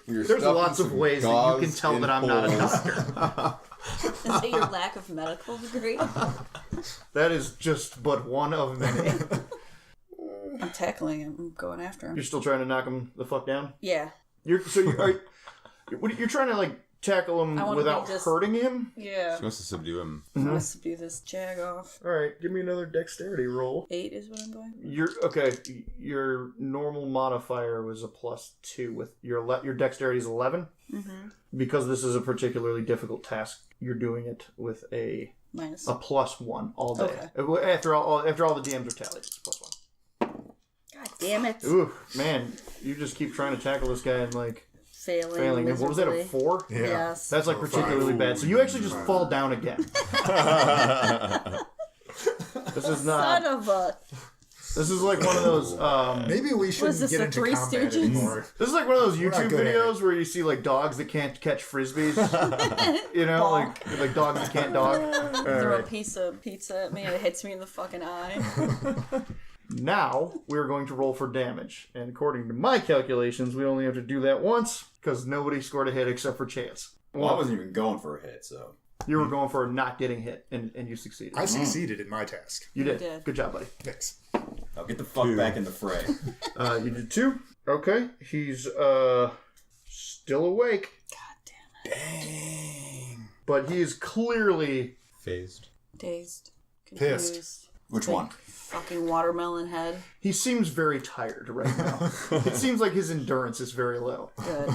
Speaker 1: there's lots of ways that you can tell that I'm not a doctor.
Speaker 3: Is it your lack of medical degree?
Speaker 1: That is just but one of many.
Speaker 3: I'm tackling him. I'm going after him.
Speaker 1: You're still trying to knock him the fuck down?
Speaker 3: Yeah.
Speaker 1: You're trying to like tackle him
Speaker 3: I wanna
Speaker 1: without
Speaker 3: be just-
Speaker 1: hurting him?
Speaker 3: Yeah.
Speaker 4: She wants to subdue him.
Speaker 3: I want to subdue this jag off.
Speaker 1: All right, give me another dexterity roll.
Speaker 3: 8 is what I'm going.
Speaker 1: Your normal modifier was a +2 with your dexterity is 11.
Speaker 3: Mm-hmm.
Speaker 1: Because this is a particularly difficult task, you're doing it with a
Speaker 3: Minus.
Speaker 1: +1 all day.
Speaker 3: Okay.
Speaker 1: After all the DMs are tallied, it's +1.
Speaker 3: God damn it.
Speaker 1: Ooh, man, you just keep trying to tackle this guy and like
Speaker 3: Failing.
Speaker 1: And what was that, a
Speaker 3: miserably.
Speaker 1: 4?
Speaker 5: Yeah.
Speaker 3: Yes.
Speaker 1: That's like
Speaker 5: Or
Speaker 1: particularly
Speaker 5: 5.
Speaker 1: bad. So you actually just fall down again. This is not.
Speaker 3: Son of a.
Speaker 1: This is like one of those.
Speaker 5: Maybe we shouldn't
Speaker 3: this,
Speaker 5: get
Speaker 3: the
Speaker 5: into
Speaker 3: Three
Speaker 5: combat
Speaker 3: Stooges?
Speaker 5: anymore.
Speaker 1: This is like one of those
Speaker 5: not
Speaker 1: YouTube
Speaker 5: good at
Speaker 1: videos where you see like dogs that can't catch frisbees. You know, like dogs that can't dog. All
Speaker 3: Throw a
Speaker 1: right.
Speaker 3: piece of pizza at me and it hits me in the fucking eye.
Speaker 1: Now we're going to roll for damage, and according to my calculations, we only have to do that once because nobody scored a hit except for Chance.
Speaker 6: Well, I wasn't even going for a hit, so.
Speaker 1: You were going for not getting hit, and you succeeded.
Speaker 5: I succeeded in my task.
Speaker 1: You did.
Speaker 3: did.
Speaker 1: Good job, buddy.
Speaker 5: Thanks.
Speaker 6: I'll get the fuck back in the fray.
Speaker 1: You did 2. Okay, he's still awake,
Speaker 3: God damn it.
Speaker 1: but he is clearly
Speaker 4: Phased.
Speaker 3: Dazed.
Speaker 5: Pissed.
Speaker 3: Confused.
Speaker 6: Which
Speaker 3: Big
Speaker 6: one?
Speaker 3: Fucking watermelon head.
Speaker 1: he seems very tired right now. It seems like his endurance is very low.
Speaker 3: Good.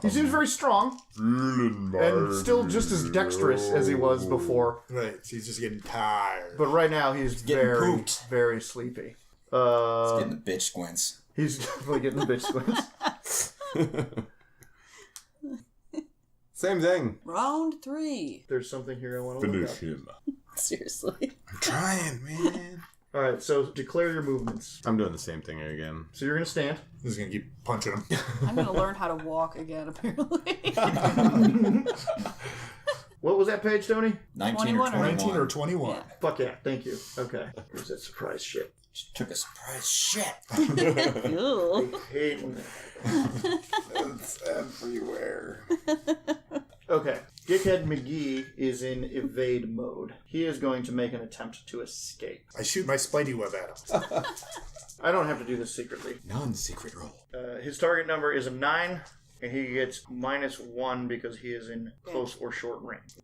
Speaker 1: He seems very strong and still just as dexterous as he was before.
Speaker 5: Right. He's just getting tired.
Speaker 1: But right now he's
Speaker 6: getting
Speaker 1: very,
Speaker 6: pooped.
Speaker 1: very sleepy.
Speaker 6: Getting the bitch squints.
Speaker 1: He's definitely getting the bitch squints.
Speaker 4: Same thing.
Speaker 3: Round 3.
Speaker 1: There's something here I want to look up.
Speaker 4: him.
Speaker 3: Seriously.
Speaker 4: I'm trying, man.
Speaker 1: All right, so declare your movements.
Speaker 4: I'm doing the same thing again.
Speaker 1: So you're going to stand.
Speaker 5: He's going to keep punching him.
Speaker 3: I'm going to learn how to walk again, apparently.
Speaker 1: What was that page, Tony?
Speaker 6: 19
Speaker 3: 21
Speaker 6: or
Speaker 3: or
Speaker 5: 19 or
Speaker 6: 21.
Speaker 5: 21.
Speaker 3: Yeah.
Speaker 1: Fuck yeah, thank you. Okay. Where's that surprise shit?
Speaker 6: Just took a surprise shit.
Speaker 3: Ew.
Speaker 1: Hating it.
Speaker 4: It's everywhere.
Speaker 1: Okay. Dickhead McGee is in evade mode. He is going to make an attempt to escape.
Speaker 5: I shoot my spidey web at him.
Speaker 1: I don't have to do this secretly.
Speaker 4: Non-secret roll.
Speaker 1: His target number is a 9, and he gets -1 because he is in close or short range.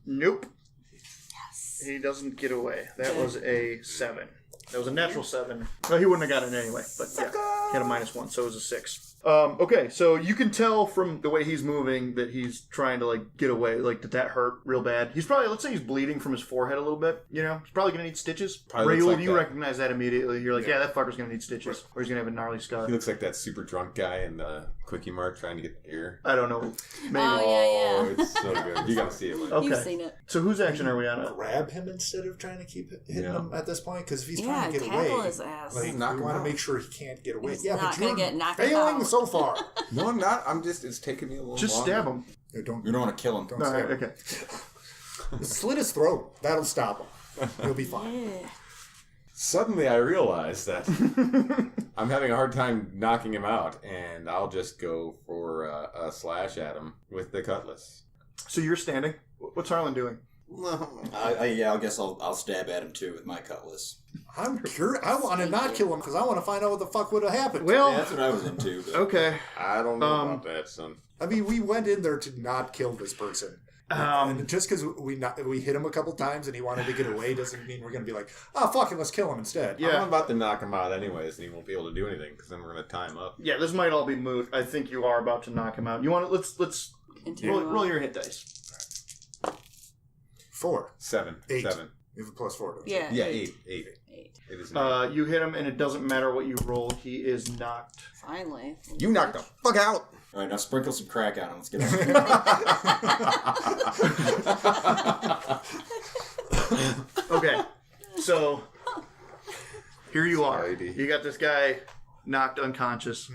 Speaker 1: Nope.
Speaker 3: Yes.
Speaker 1: He doesn't get away. That was a 7. That was a natural 7. Well, he wouldn't have gotten it anyway, but yeah. He had a -1, so it was a 6. Okay, so you can tell from the way he's moving that he's trying to, like, get away. Like, did that hurt real bad? He's probably, let's say he's bleeding from his forehead a little bit, you know? He's probably going to need stitches. Reuel,
Speaker 4: like
Speaker 1: you
Speaker 4: that.
Speaker 1: recognize that immediately. You're like, yeah, that fucker's going to need stitches. Or he's going to have a gnarly scar.
Speaker 4: He looks like that super drunk guy in the Quickie Mart trying to get the ear.
Speaker 1: I don't know. Maybe.
Speaker 3: Oh, yeah.
Speaker 4: It's so good. You gotta see it. Mike.
Speaker 1: Okay.
Speaker 3: You've seen it.
Speaker 1: So whose action are we on?
Speaker 5: Grab him instead of trying to keep hitting
Speaker 4: Yeah.
Speaker 5: him at this point? Because if he's
Speaker 3: Yeah,
Speaker 5: trying to get
Speaker 3: tackle
Speaker 5: away,
Speaker 3: his ass.
Speaker 5: like,
Speaker 4: Knock
Speaker 5: we
Speaker 4: him
Speaker 5: want to
Speaker 4: out.
Speaker 5: make sure he can't get away.
Speaker 3: He's
Speaker 5: yeah,
Speaker 3: not
Speaker 5: but
Speaker 3: gonna
Speaker 5: you're
Speaker 3: get knocked
Speaker 5: failing
Speaker 3: out.
Speaker 5: so far.
Speaker 4: No, I'm not. It's taking me a little
Speaker 1: Just
Speaker 4: longer.
Speaker 1: stab him.
Speaker 5: No, don't
Speaker 6: You don't want to kill him.
Speaker 5: don't
Speaker 1: No,
Speaker 5: stab him.
Speaker 1: okay.
Speaker 5: Slit his throat. That'll stop him. He'll be fine.
Speaker 3: Yeah.
Speaker 4: Suddenly I realize that I'm having a hard time knocking him out, and I'll just go for a slash at him with the cutlass.
Speaker 1: So you're standing. What's Harlan doing?
Speaker 6: I guess I'll stab at him too with my cutlass.
Speaker 5: I'm curious. I want to not kill him because I want to find out what the fuck would have happened.
Speaker 1: Well,
Speaker 6: Yeah, that's what I was into. But
Speaker 1: okay.
Speaker 4: I don't know about that, son.
Speaker 5: I mean, we went in there to not kill this person. And just because we hit him a couple times and he wanted to get away doesn't mean we're going to be like, oh, fuck it, let's kill him instead.
Speaker 1: Yeah.
Speaker 4: I'm about to knock him out anyways, and he won't be able to do anything, because then we're going to tie him up.
Speaker 1: Yeah, this might all be moot. I think you are about to knock him out. You want to let's roll your hit dice.
Speaker 5: 4.
Speaker 4: 7.
Speaker 5: 8.
Speaker 4: 7.
Speaker 5: You have a +4. Don't you?
Speaker 3: Yeah.
Speaker 4: Yeah, 8. It is an 8.
Speaker 1: You hit him, and it doesn't matter what you roll. He is knocked.
Speaker 3: Finally.
Speaker 4: You knocked the fuck out!
Speaker 6: all right, now sprinkle some crack on him. Let's get on.
Speaker 1: Okay, so here you are.
Speaker 4: Spidey.
Speaker 1: You got this guy knocked unconscious,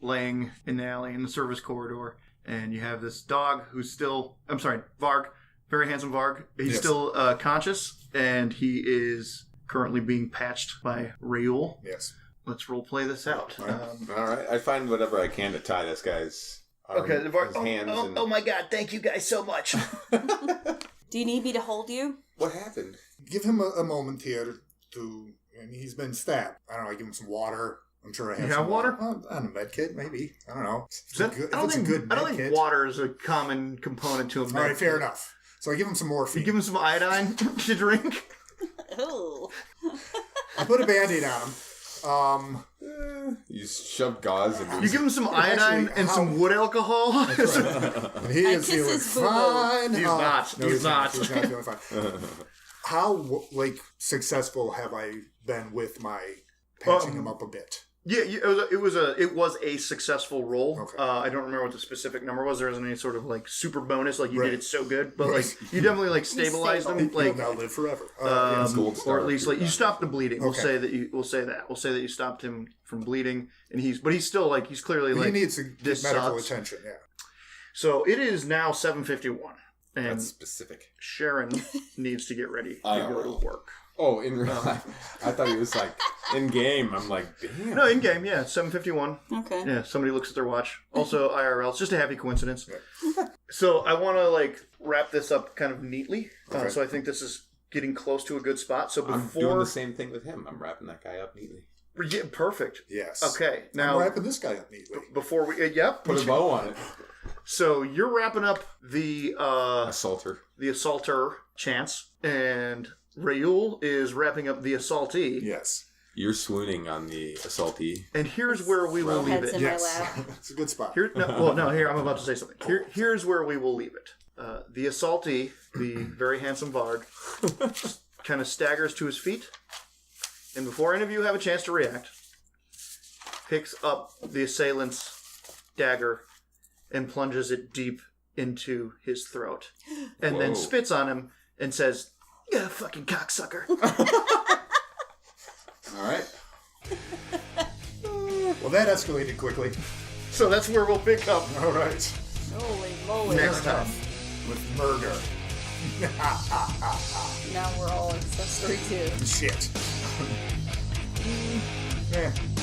Speaker 1: laying in the alley in the service corridor, and you have this dog who's still, I'm sorry, Varg, very handsome Varg. He's
Speaker 5: Yes.
Speaker 1: still conscious, and he is currently being patched by Reuel.
Speaker 5: Yes.
Speaker 1: Let's role play this out.
Speaker 4: Alright, I find whatever I can to tie this guy's arm,
Speaker 1: Okay,
Speaker 4: his hands. and...
Speaker 1: oh my god, thank you guys so much.
Speaker 3: Do you need me to hold you?
Speaker 4: What happened?
Speaker 5: Give him a moment here to. I mean, he's been stabbed. I don't know. I give him some water. I'm sure I have
Speaker 1: You
Speaker 5: some
Speaker 1: have water?
Speaker 5: Well, on a med kit, maybe. I don't know.
Speaker 1: I don't think
Speaker 5: kit.
Speaker 1: water is a common component to a med
Speaker 5: All right,
Speaker 1: kit.
Speaker 5: fair enough. So I give him some morphine.
Speaker 1: You give him some iodine to drink.
Speaker 3: Oh.
Speaker 5: I put a Band-Aid on him.
Speaker 4: You shove gauze into
Speaker 1: You
Speaker 4: his...
Speaker 1: give him some iodine
Speaker 5: Actually,
Speaker 1: and some wood alcohol.
Speaker 5: And he
Speaker 3: I
Speaker 5: is
Speaker 3: kiss
Speaker 5: feeling
Speaker 3: his boo-boo.
Speaker 5: fine.
Speaker 1: He's not.
Speaker 5: No,
Speaker 1: He's not.
Speaker 5: He's not feeling fine. How successful have I been with my patching him up a bit?
Speaker 1: Yeah, it was a successful roll.
Speaker 5: Okay.
Speaker 1: I don't remember what the specific number was. There wasn't any sort of like super bonus, like you
Speaker 5: Right.
Speaker 1: did it so good, but
Speaker 5: Right.
Speaker 1: like you definitely like stabilized him,
Speaker 3: stable.
Speaker 1: like
Speaker 5: He'll now live forever.
Speaker 4: gold
Speaker 1: or
Speaker 4: star
Speaker 1: at least like you stopped the bleeding. We'll
Speaker 5: Okay.
Speaker 1: say that you you stopped him from bleeding, and he's still like he's clearly
Speaker 5: he
Speaker 1: like
Speaker 5: needs to get
Speaker 1: this
Speaker 5: medical
Speaker 1: sucks.
Speaker 5: attention. Yeah.
Speaker 1: So it is now 7:51, and
Speaker 4: That's specific.
Speaker 1: Sharon needs to get ready to go
Speaker 6: IRL.
Speaker 1: to work.
Speaker 4: Oh, in real life. I thought he was like, in game. I'm like, damn.
Speaker 1: No, in game, yeah, 7:51.
Speaker 3: Okay.
Speaker 1: Yeah, somebody looks at their watch. Also, IRL. It's just a happy coincidence. So I want to like wrap this up kind of neatly.
Speaker 5: Okay.
Speaker 1: So I think this is getting close to a good spot. So
Speaker 4: I'm doing
Speaker 1: before,
Speaker 4: the same thing with him. I'm wrapping that guy up neatly.
Speaker 1: yeah, perfect.
Speaker 5: Yes.
Speaker 1: Okay,
Speaker 5: I'm
Speaker 1: now
Speaker 5: wrapping this guy up neatly.
Speaker 1: before we, yep.
Speaker 4: Put a bow on it.
Speaker 1: So you're wrapping up the
Speaker 4: Assaulter.
Speaker 1: assaulter Chance, and Reuel is wrapping up the assaultee.
Speaker 5: Yes.
Speaker 4: You're swooning on the assaultee.
Speaker 1: And here's where we will leave
Speaker 3: Heads
Speaker 1: it.
Speaker 3: in
Speaker 5: Yes.
Speaker 3: my lap.
Speaker 5: It's a good spot.
Speaker 1: Here, here I'm about to say something. Here's where we will leave it. The assaultee, the very handsome Varg, kind of staggers to his feet, and before any of you have a chance to react, picks up the assailant's dagger and plunges it deep into his throat, and then
Speaker 4: Whoa.
Speaker 1: spits on him and says, "Yeah, fucking cocksucker."
Speaker 6: All right.
Speaker 5: Well, that escalated quickly.
Speaker 1: So that's where we'll pick up
Speaker 5: All right.
Speaker 3: Holy moly.
Speaker 1: next time.
Speaker 5: With murder.
Speaker 3: Now we're all accessory too.
Speaker 5: Shit.
Speaker 2: Eh.